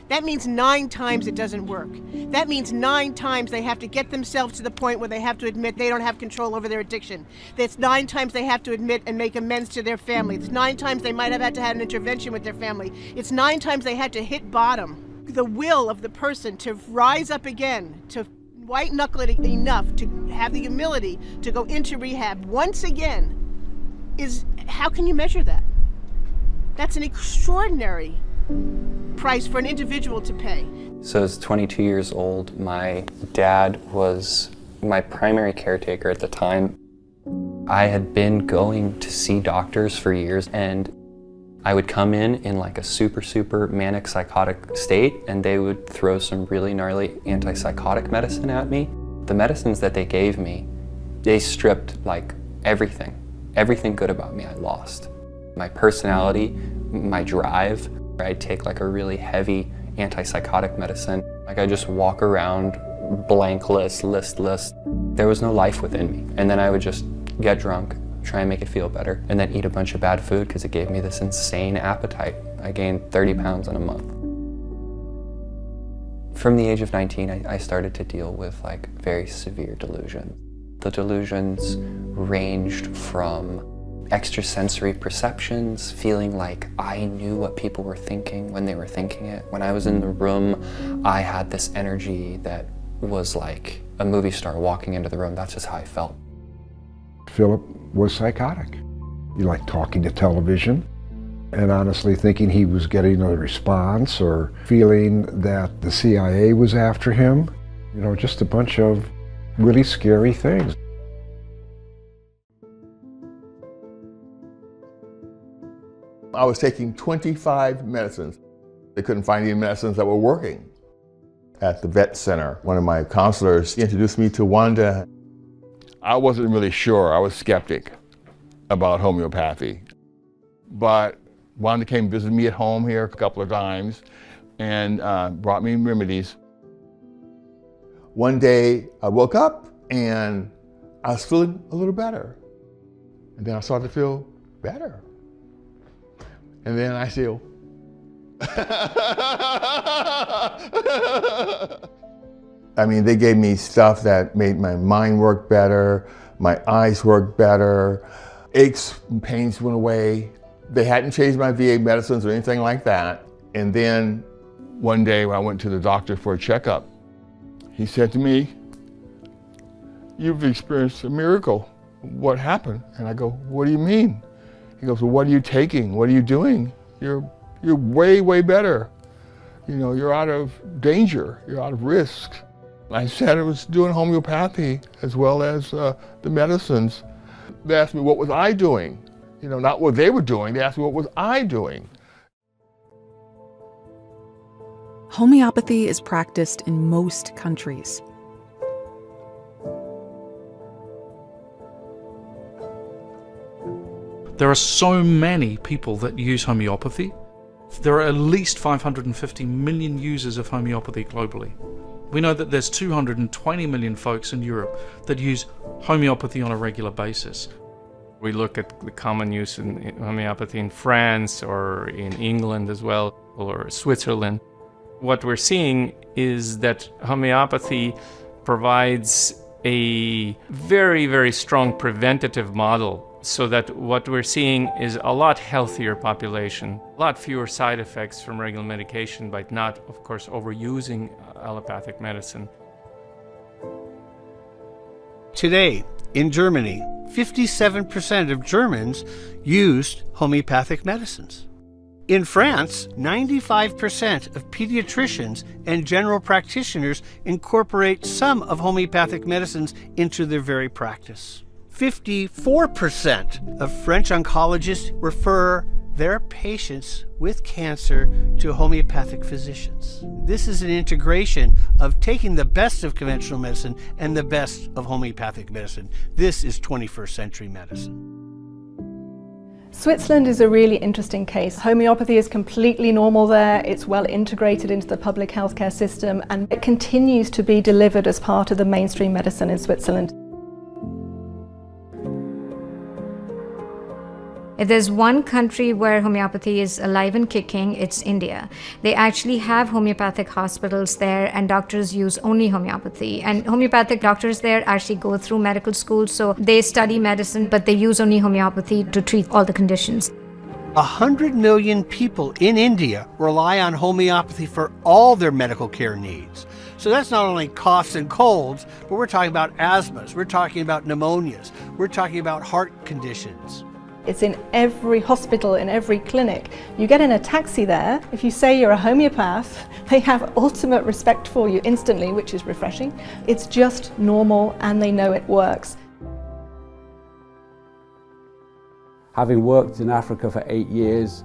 S19: That means 9 times it doesn't work. That means 9 times they have to get themselves to the point where they have to admit they don't have control over their addiction. That's 9 times they have to admit and make amends to their family. It's 9 times they might have had to have an intervention with their family. It's 9 times they had to hit bottom. The will of the person to rise up again, to white knuckle it enough, to have the humility to go into rehab once again, is, how can you measure that? That's an extraordinary price for an individual to pay.
S3: So I was 22 years old. My dad was my primary caretaker at the time. I had been going to see doctors for years, and I would come in like a super manic psychotic state, and they would throw some really gnarly antipsychotic medicine at me. The medicines that they gave me, they stripped like everything good about me I lost. My personality, my drive. I'd take like a really heavy antipsychotic medicine. Like I just walk around blankless, listless. There was no life within me. And then I would just get drunk, try and make it feel better, and then eat a bunch of bad food because it gave me this insane appetite. I gained 30 pounds in a month. From the age of 19, I started to deal with like very severe delusions. The delusions ranged from extrasensory perceptions, feeling like I knew what people were thinking when they were thinking it. When I was in the room, I had this energy that was like a movie star walking into the room. That's just how I felt.
S20: Philip was psychotic. He liked talking to television and honestly thinking he was getting a response or feeling that the CIA was after him. You know, just a bunch of really scary things.
S21: I was taking 25 medicines. They couldn't find any medicines that were working. At the vet center, one of my counselors introduced me to Wanda. I wasn't really sure. I was skeptic about homeopathy. But Wanda came visit me at home here a couple of times and brought me remedies. One day I woke up and I was feeling a little better. And then I started to feel better. And then I feel, I mean, they gave me stuff that made my mind work better, my eyes work better, aches and pains went away. They hadn't changed my VA medicines or anything like that. And then one day when I went to the doctor for a checkup, he said to me, "You've experienced a miracle. What happened?" And I go, "What do you mean?" He goes, "Well, what are you taking? What are you doing? You're way better. You know, you're out of danger. You're out of risk." I said I was doing homeopathy as well as the medicines. They asked me what was I doing? You know, not what they were doing. They asked me what was I doing?
S1: Homeopathy is practiced in most countries.
S17: There are so many people that use homeopathy. There are at least 550 million users of homeopathy globally. We know that there's 220 million folks in Europe that use homeopathy on a regular basis.
S22: We look at the common use in homeopathy in France or in England as well, or Switzerland. What we're seeing is that homeopathy provides a very strong preventative model, so that what we're seeing is a lot healthier population, a lot fewer side effects from regular medication, but not, of course, overusing allopathic medicine.
S6: Today, in Germany, 57% of Germans used homeopathic medicines. In France, 95% of pediatricians and general practitioners incorporate some of homeopathic medicines into their very practice. 54% of French oncologists refer their patients with cancer to homeopathic physicians. This is an integration of taking the best of conventional medicine and the best of homeopathic medicine. This is 21st century medicine.
S16: Switzerland is a really interesting case. Homeopathy is completely normal there, it's well integrated into the public healthcare system, and it continues to be delivered as part of the mainstream medicine in Switzerland.
S8: If there's one country where homeopathy is alive and kicking, it's India. They actually have homeopathic hospitals there, and doctors use only homeopathy. And homeopathic doctors there actually go through medical school, so they study medicine, but they use only homeopathy to treat all the conditions.
S6: 100 million people in India rely on homeopathy for all their medical care needs. So that's not only coughs and colds, but we're talking about asthmas, we're talking about pneumonias, we're talking about heart conditions.
S16: It's in every hospital, in every clinic. You get in a taxi there, if you say you're a homeopath, they have ultimate respect for you instantly, which is refreshing. It's just normal and they know it works.
S10: Having worked in Africa for 8 years,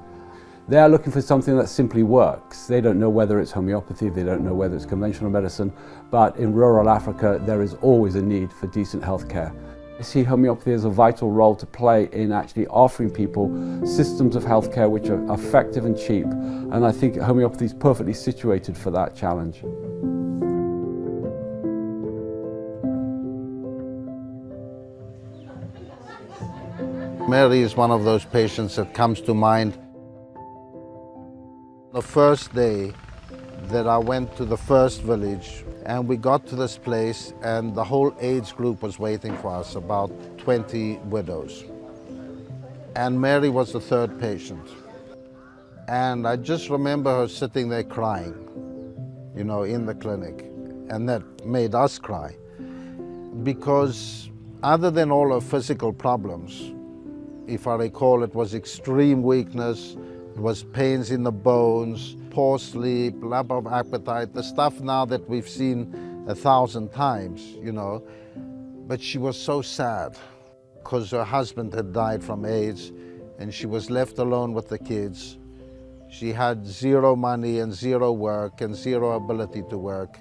S10: they're looking for something that simply works. They don't know whether it's homeopathy, they don't know whether it's conventional medicine, but in rural Africa there is always a need for decent healthcare. I see homeopathy as a vital role to play in actually offering people systems of healthcare which are effective and cheap, and I think homeopathy is perfectly situated for that challenge.
S11: Mary is one of those patients that comes to mind. The first day that I went to the first village, and we got to this place and the whole AIDS group was waiting for us, about 20 widows. And Mary was the third patient. And I just remember her sitting there crying, you know, in the clinic. And that made us cry. Because other than all her physical problems, if I recall, it was extreme weakness, it was pains in the bones, poor sleep, lack of appetite, the stuff now that we've seen 1,000 times, you know. But she was so sad because her husband had died from AIDS and she was left alone with the kids. She had zero money and zero work and zero ability to work.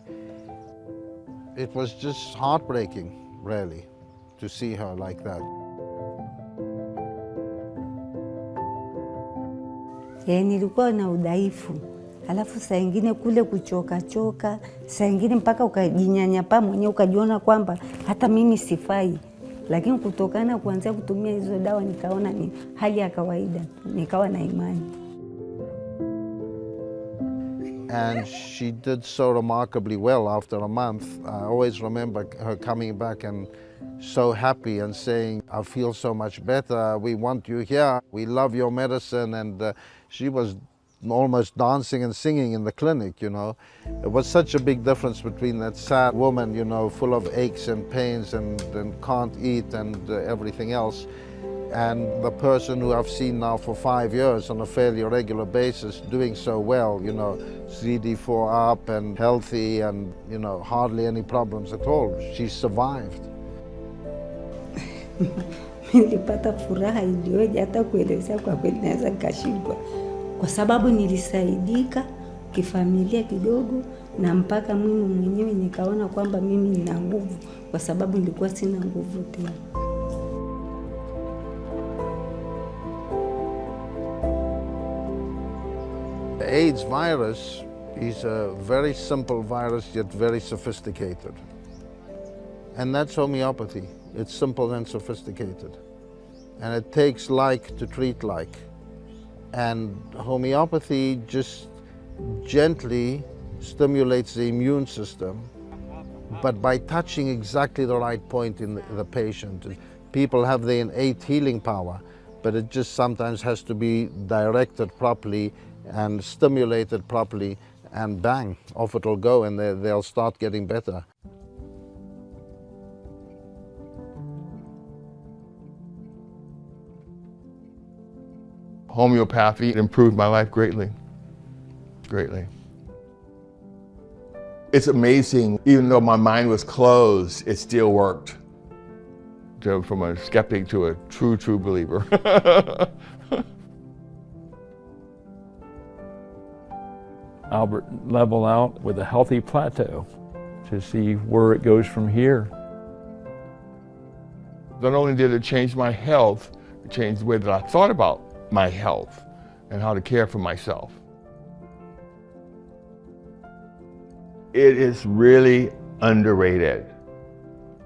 S11: It was just heartbreaking, really, to see her like that.
S23: Nilikuwa na udhaifu, alafu saa ingine kule kuchoka choka, saa ingine mpaka ukajinyanyapaa mwenyewe ukajiona kwamba hata mimi sifai, lakini kutokana kuanzia kutumia hizo dawa nikaona ni hali ya kawaida, nikawa na imani.
S11: And she did so remarkably well after a month. I always remember her coming back and so happy and saying, I feel so much better, we want you here, we love your medicine. And she was almost dancing and singing in the clinic, you know. It was such a big difference between that sad woman, you know, full of aches and pains and can't eat and everything else, and the person who I've seen now for 5 years on a fairly regular basis doing so well, you know, CD4 up and healthy and, you know, hardly any problems at all. She survived.
S23: Nilipata furaha iliyoje hata kuelezea kwa kweli naweza nikashindwa, kwa sababu nilisaidika kifamilia kidogo na mpaka mimi mwenyewe nikaona kwamba mimi nina nguvu, kwa sababu nilikuwa sina nguvu tena.
S11: The AIDS virus is a very simple virus yet very sophisticated. And that's homeopathy. It's simple and sophisticated. And it takes like to treat like. And homeopathy just gently stimulates the immune system, but by touching exactly the right point in the patient. People have the innate healing power, but it just sometimes has to be directed properly and stimulated properly, and bang, off it'll go, and they'll start getting better.
S21: homeopathy improved my life greatly, greatly. It's amazing, even though my mind was closed, it still worked. From a skeptic to a true believer.
S4: Albert level out with a healthy plateau to see where it goes from here.
S21: Not only did it change my health, it changed the way that I thought about my health and how to care for myself. It is really underrated.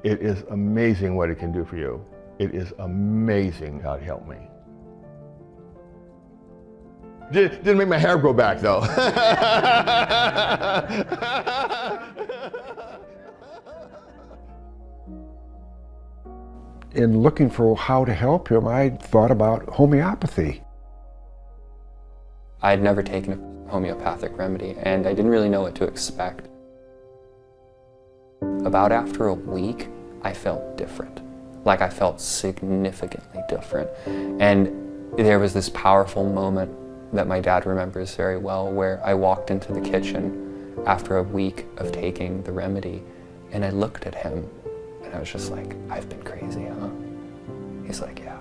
S21: It is amazing what it can do for you. It is amazing how it helped me. Didn't make my hair grow back though.
S20: In looking for how to help him, I thought about homeopathy.
S3: I had never taken a homeopathic remedy, and I didn't really know what to expect. About after a week, I felt different. Like I felt significantly different. And there was this powerful moment that my dad remembers very well where I walked into the kitchen after a week of taking the remedy, and I looked at him and I was just like, I've been crazy, huh? He's like, yeah.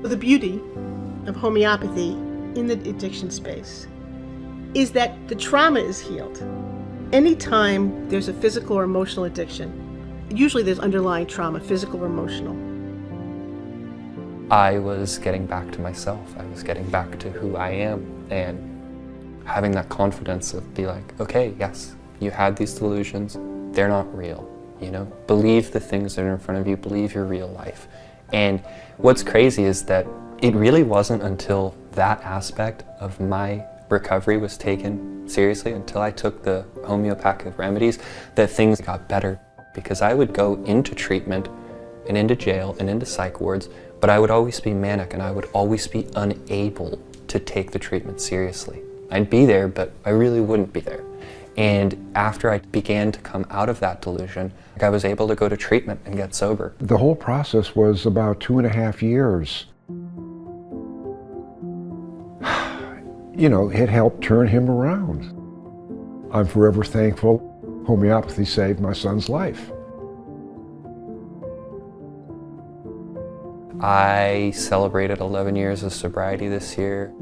S19: The beauty of homeopathy in the addiction space is that the trauma is healed. Anytime there's a physical or emotional addiction, usually there's underlying trauma, physical or emotional.
S3: I was getting back to myself. I was getting back to who I am and having that confidence of be like, okay, yes, you had these delusions, they're not real, you know? Believe the things that are in front of you, believe your real life. And what's crazy is that it really wasn't until that aspect of my recovery was taken seriously, until I took the homeopathic remedies, that things got better. Because I would go into treatment and into jail and into psych wards, but I would always be manic and I would always be unable to take the treatment seriously. I'd be there, but I really wouldn't be there. And after I began to come out of that delusion, I was able to go to treatment and get sober.
S20: The whole process was about 2.5 years. You know, it helped turn him around. I'm forever thankful homeopathy saved my son's life.
S3: I celebrated 11 years of sobriety this year.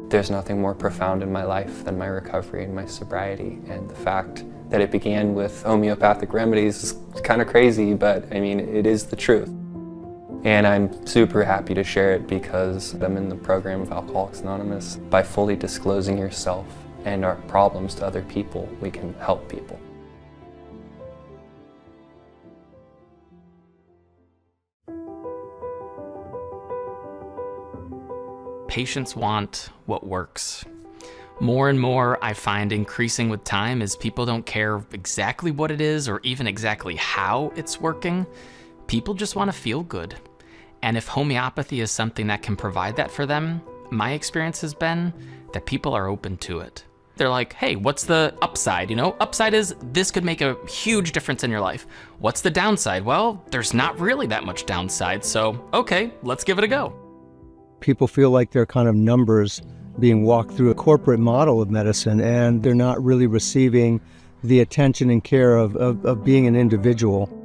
S3: There's nothing more profound in my life than my recovery and my sobriety, and the fact that it began with homeopathic remedies is kind of crazy, but I mean, it is the truth. And I'm super happy to share it because I'm in the program of Alcoholics Anonymous. By fully disclosing yourself and our problems to other people, we can help people.
S5: Patients want what works. More and more I find increasing with time is people don't care exactly what it is or even exactly how it's working. People just want to feel good. And if homeopathy is something that can provide that for them, my experience has been that people are open to it. They're like, hey, what's the upside? You know, upside is this could make a huge difference in your life. What's the downside? Well, there's not really that much downside, so okay, let's give it a go.
S9: People feel like they're kind of numbers being walked through a corporate model of medicine, and they're not really receiving the attention and care of being an individual.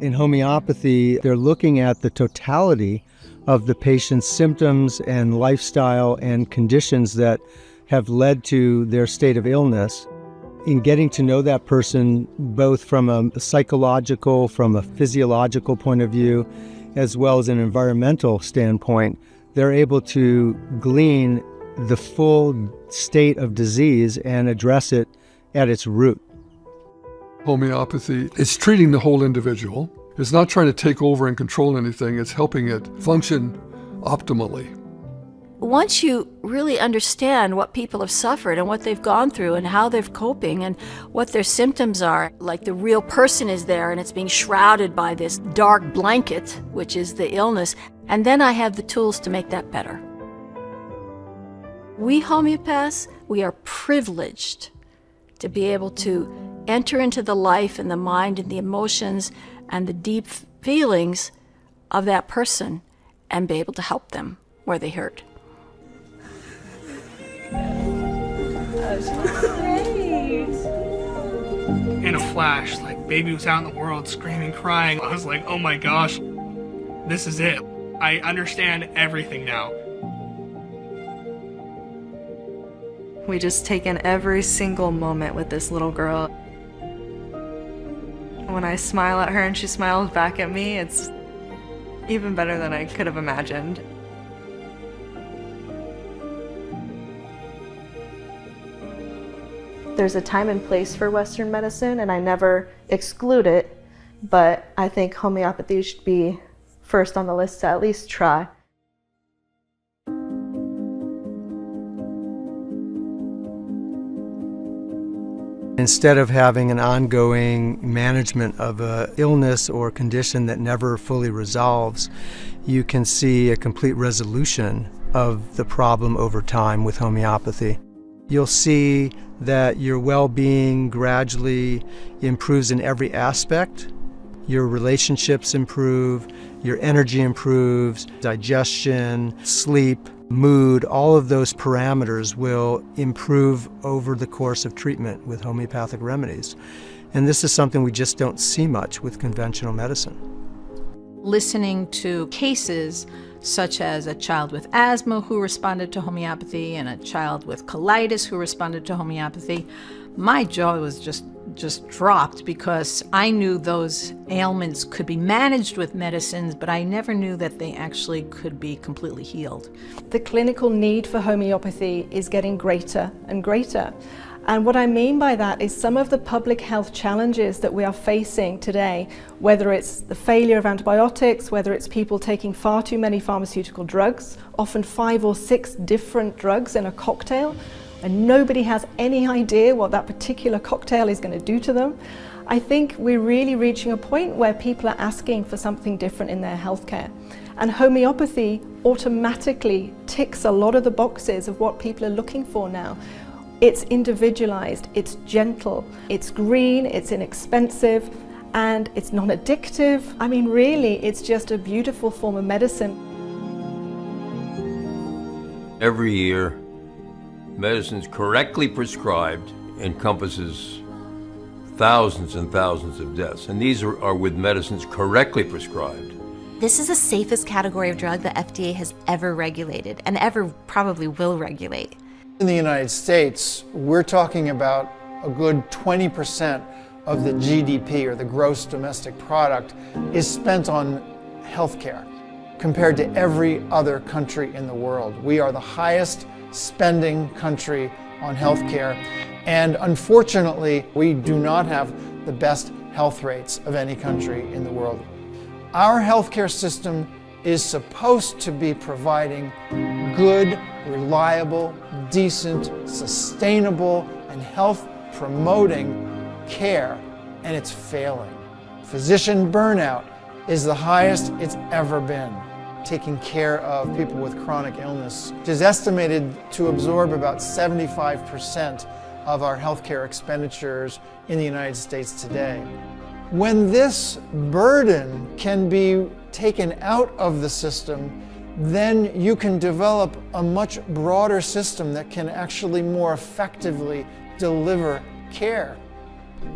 S9: In homeopathy, they're looking at the totality of the patient's symptoms and lifestyle and conditions that have led to their state of illness. In getting to know that person, both from a psychological, from a physiological point of view, as well as an environmental standpoint, they're able to glean the full state of disease and address it at its root.
S12: Homeopathy is treating the whole individual. It's not trying to take over and control anything. It's helping it function optimally.
S13: Once you really understand what people have suffered and what they've gone through and how they're coping and what their symptoms are, like the real person is there and it's being shrouded by this dark blanket, which is the illness, and then I have the tools to make that better. We homeopaths, we are privileged to be able to enter into the life and the mind and the emotions and the deep feelings of that person and be able to help them. where they hurt.
S2: In a flash, like baby was out in the world screaming, crying. I was like, oh my gosh, this is it. I understand everything now.
S7: We just take in every single moment with this little girl. When I smile at her and she smiles back at me, it's even better than I could have imagined. There's a time and place for Western medicine, and I never exclude it, but I think homeopathy should be first on the list to at least try.
S14: Instead of having an ongoing management of an illness or condition that never fully resolves, you can see a complete resolution of the problem over time with homeopathy. You'll see that your well-being gradually improves in every aspect. Your relationships improve, your energy improves, digestion, sleep, mood, all of those parameters will improve over the course of treatment with homeopathic remedies. And this is something we just don't see much with conventional medicine.
S15: Listening to cases such as a child with asthma who responded to homeopathy and a child with colitis who responded to homeopathy, my jaw was just dropped because I knew those ailments could be managed with medicines, but I never knew that they actually could be completely healed.
S16: The clinical need for homeopathy is getting greater and greater. And what I mean by that is some of the public health challenges that we are facing today, whether it's the failure of antibiotics, whether it's people taking far too many pharmaceutical drugs, often 5 or 6 different drugs in a cocktail, and nobody has any idea what that particular cocktail is going to do to them. I think we're really reaching a point where people are asking for something different in their healthcare. And homeopathy automatically ticks a lot of the boxes of what people are looking for now. It's individualized, it's gentle, it's green, it's inexpensive, and it's non-addictive. I mean, really, it's just a beautiful form of medicine.
S24: Every year, medicines correctly prescribed encompasses thousands and thousands of deaths, and these are with medicines correctly prescribed.
S26: This is the safest category of drug the FDA has ever regulated and ever probably will regulate.
S25: In the United States, we're talking about a good 20% of the GDP, or the gross domestic product, is spent on healthcare compared to every other country in the world. We are the highest spending country on healthcare, and unfortunately, we do not have the best health rates of any country in the world. Our healthcare system is supposed to be providing good, reliable, decent, sustainable, and health-promoting care, and it's failing. Physician burnout is the highest it's ever been. Taking care of people with chronic illness is estimated to absorb about 75% of our healthcare expenditures in the United States today. When this burden can be taken out of the system, then you can develop a much broader system that can actually more effectively deliver care.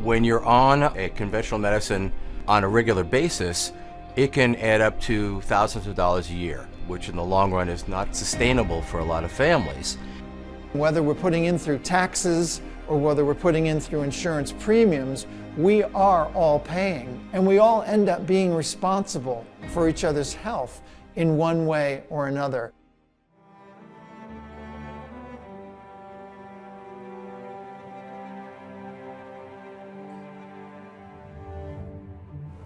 S27: When you're on a conventional medicine on a regular basis, it can add up to thousands of dollars a year, which in the long run is not sustainable for a lot of families.
S25: Whether we're putting in through taxes or whether we're putting in through insurance premiums, we are all paying, and we all end up being responsible for each other's health in one way or another.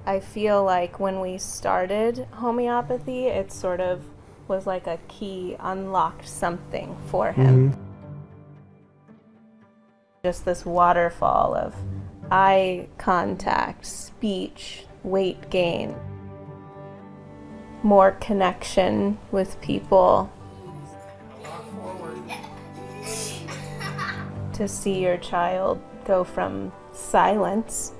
S7: I feel like when we started homeopathy, it sort of was like a key, unlocked something for him.
S14: Mm-hmm.
S7: Just this waterfall of eye contact, speech, weight gain, more connection with people. To see your child go from silence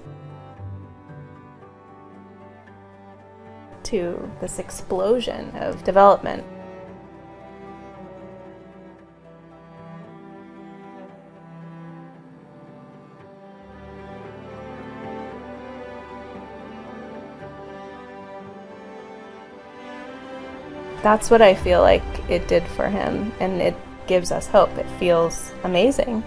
S7: to this explosion of development. That's what I feel like it did for him, and it gives us hope. It feels amazing.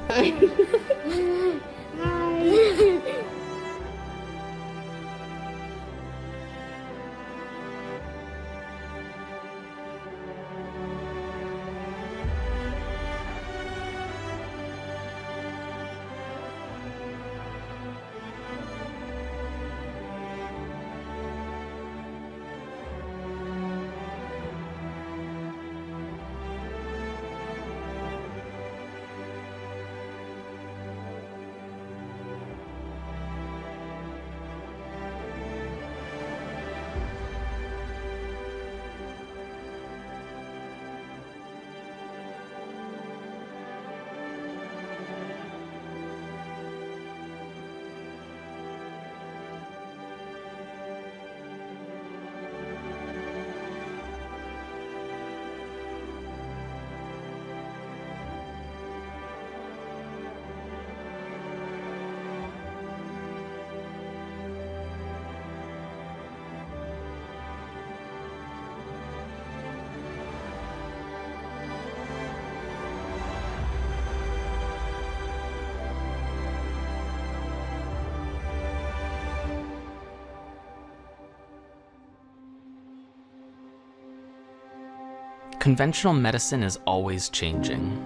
S5: Conventional medicine is always changing.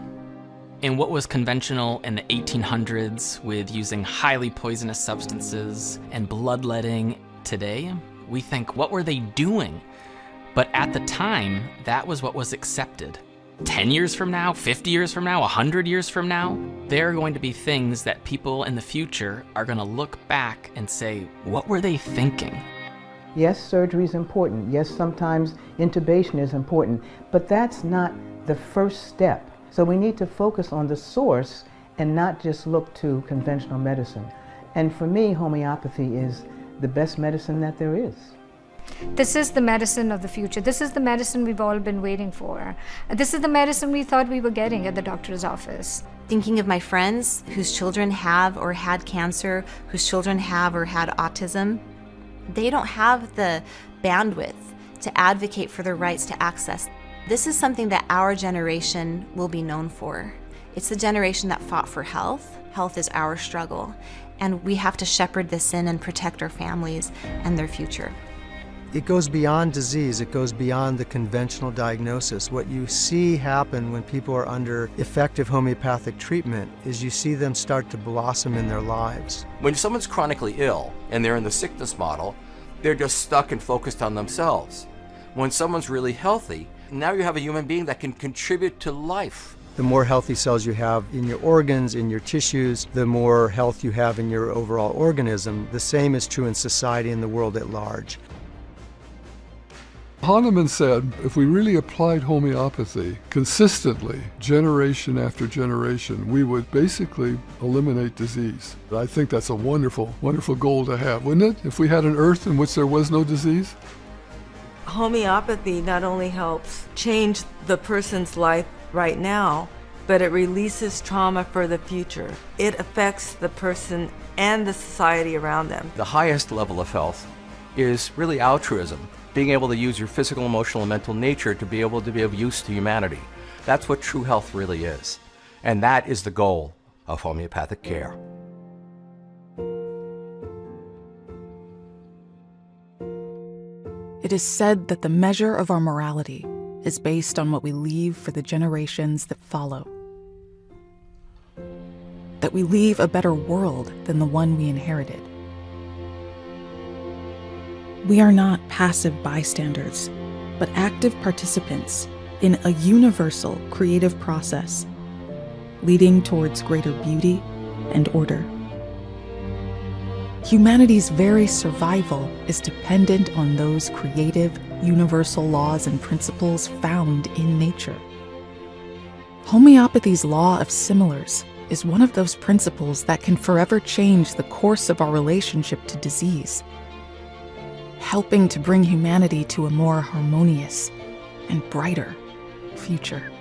S5: And what was conventional in the 1800s with using highly poisonous substances and bloodletting, today we think, what were they doing? But at the time, that was what was accepted. 10 years from now, 50 years from now, 100 years from now, there are going to be things that people in the future are going to look back and say, what were they thinking?
S1: Yes, surgery is important. Yes, sometimes intubation is important, but that's not the first step. So we need to focus on the source and not just look to conventional medicine. And for me, homeopathy is the best medicine that there is.
S6: This is the medicine of the future. This is the medicine we've all been waiting for. This is the medicine we thought we were getting at the doctor's office.
S26: Thinking of my friends whose children have or had cancer, whose children have or had autism, they don't have the bandwidth to advocate for their rights to access. This is something that our generation will be known for. It's the generation that fought for health. Health is our struggle, and we have to shepherd this in and protect our families and their future.
S14: It goes beyond disease, it goes beyond the conventional diagnosis. What you see happen when people are under effective homeopathic treatment is you see them start to blossom in their lives.
S27: When someone's chronically ill and they're in the sickness model, they're just stuck and focused on themselves. When someone's really healthy, now you have a human being that can contribute to life.
S14: The more healthy cells you have in your organs, in your tissues, the more health you have in your overall organism. The same is true in society and the world at large.
S12: Hahnemann said, if we really applied homeopathy consistently, generation after generation, we would basically eliminate disease. I think that's a wonderful, wonderful goal to have, wouldn't it? If we had an earth in which there was no disease?
S8: Homeopathy not only helps change the person's life right now, but it releases trauma for the future. It affects the person and the society around them.
S27: The highest level of health is really altruism. Being able to use your physical, emotional, and mental nature to be able to be of use to humanity. That's what true health really is. And that is the goal of homeopathic care.
S10: It is said that the measure of our morality is based on what we leave for the generations that follow. That we leave a better world than the one we inherited. We are not passive bystanders, but active participants in a universal creative process, leading towards greater beauty and order. Humanity's very survival is dependent on those creative, universal laws and principles found in nature. Homeopathy's law of similars is one of those principles that can forever change the course of our relationship to disease, helping to bring humanity to a more harmonious and brighter future.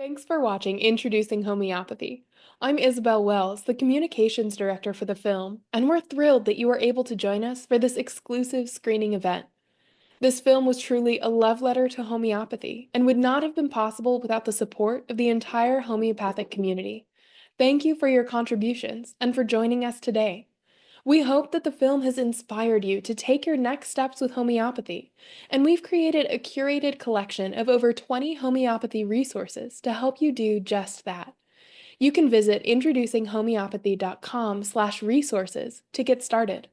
S4: Thanks for watching Introducing Homeopathy. I'm Isabel Wells, the Communications Director for the film, and we're thrilled that you were able to join us for this exclusive screening event. This film was truly a love letter to homeopathy and would not have been possible without the support of the entire homeopathic community. Thank you for your contributions and for joining us today. We hope that the film has inspired you to take your next steps with homeopathy, and we've created a curated collection of over 20 homeopathy resources to help you do just that. You can visit introducinghomeopathy.com/resources to get started.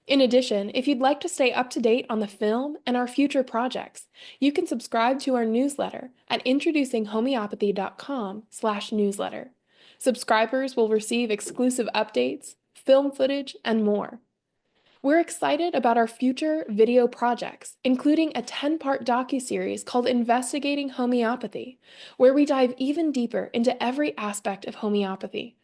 S4: In addition, if you'd like to stay up to date on the film and our future projects, you can subscribe to our newsletter at introducinghomeopathy.com/newsletter. Subscribers will receive exclusive updates, film footage, and more. We're excited about our future video projects, including a 10-part docuseries called Investigating Homeopathy, where we dive even deeper into every aspect of homeopathy.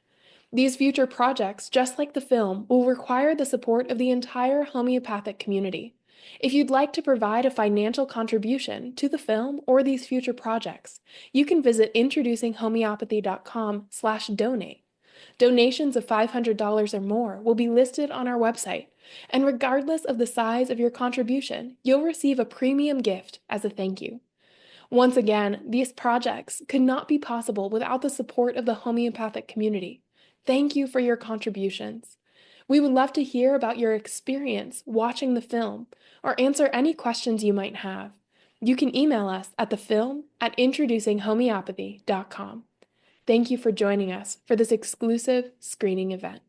S4: These future projects, just like the film, will require the support of the entire homeopathic community. If you'd like to provide a financial contribution to the film or these future projects, you can visit introducinghomeopathy.com/donate. Donations of $500 or more will be listed on our website, and regardless of the size of your contribution, you'll receive a premium gift as a thank you. Once again, these projects could not be possible without the support of the homeopathic community. Thank you for your contributions. We would love to hear about your experience watching the film or answer any questions you might have. You can email us at thefilm@introducinghomeopathy.com. Thank you for joining us for this exclusive screening event.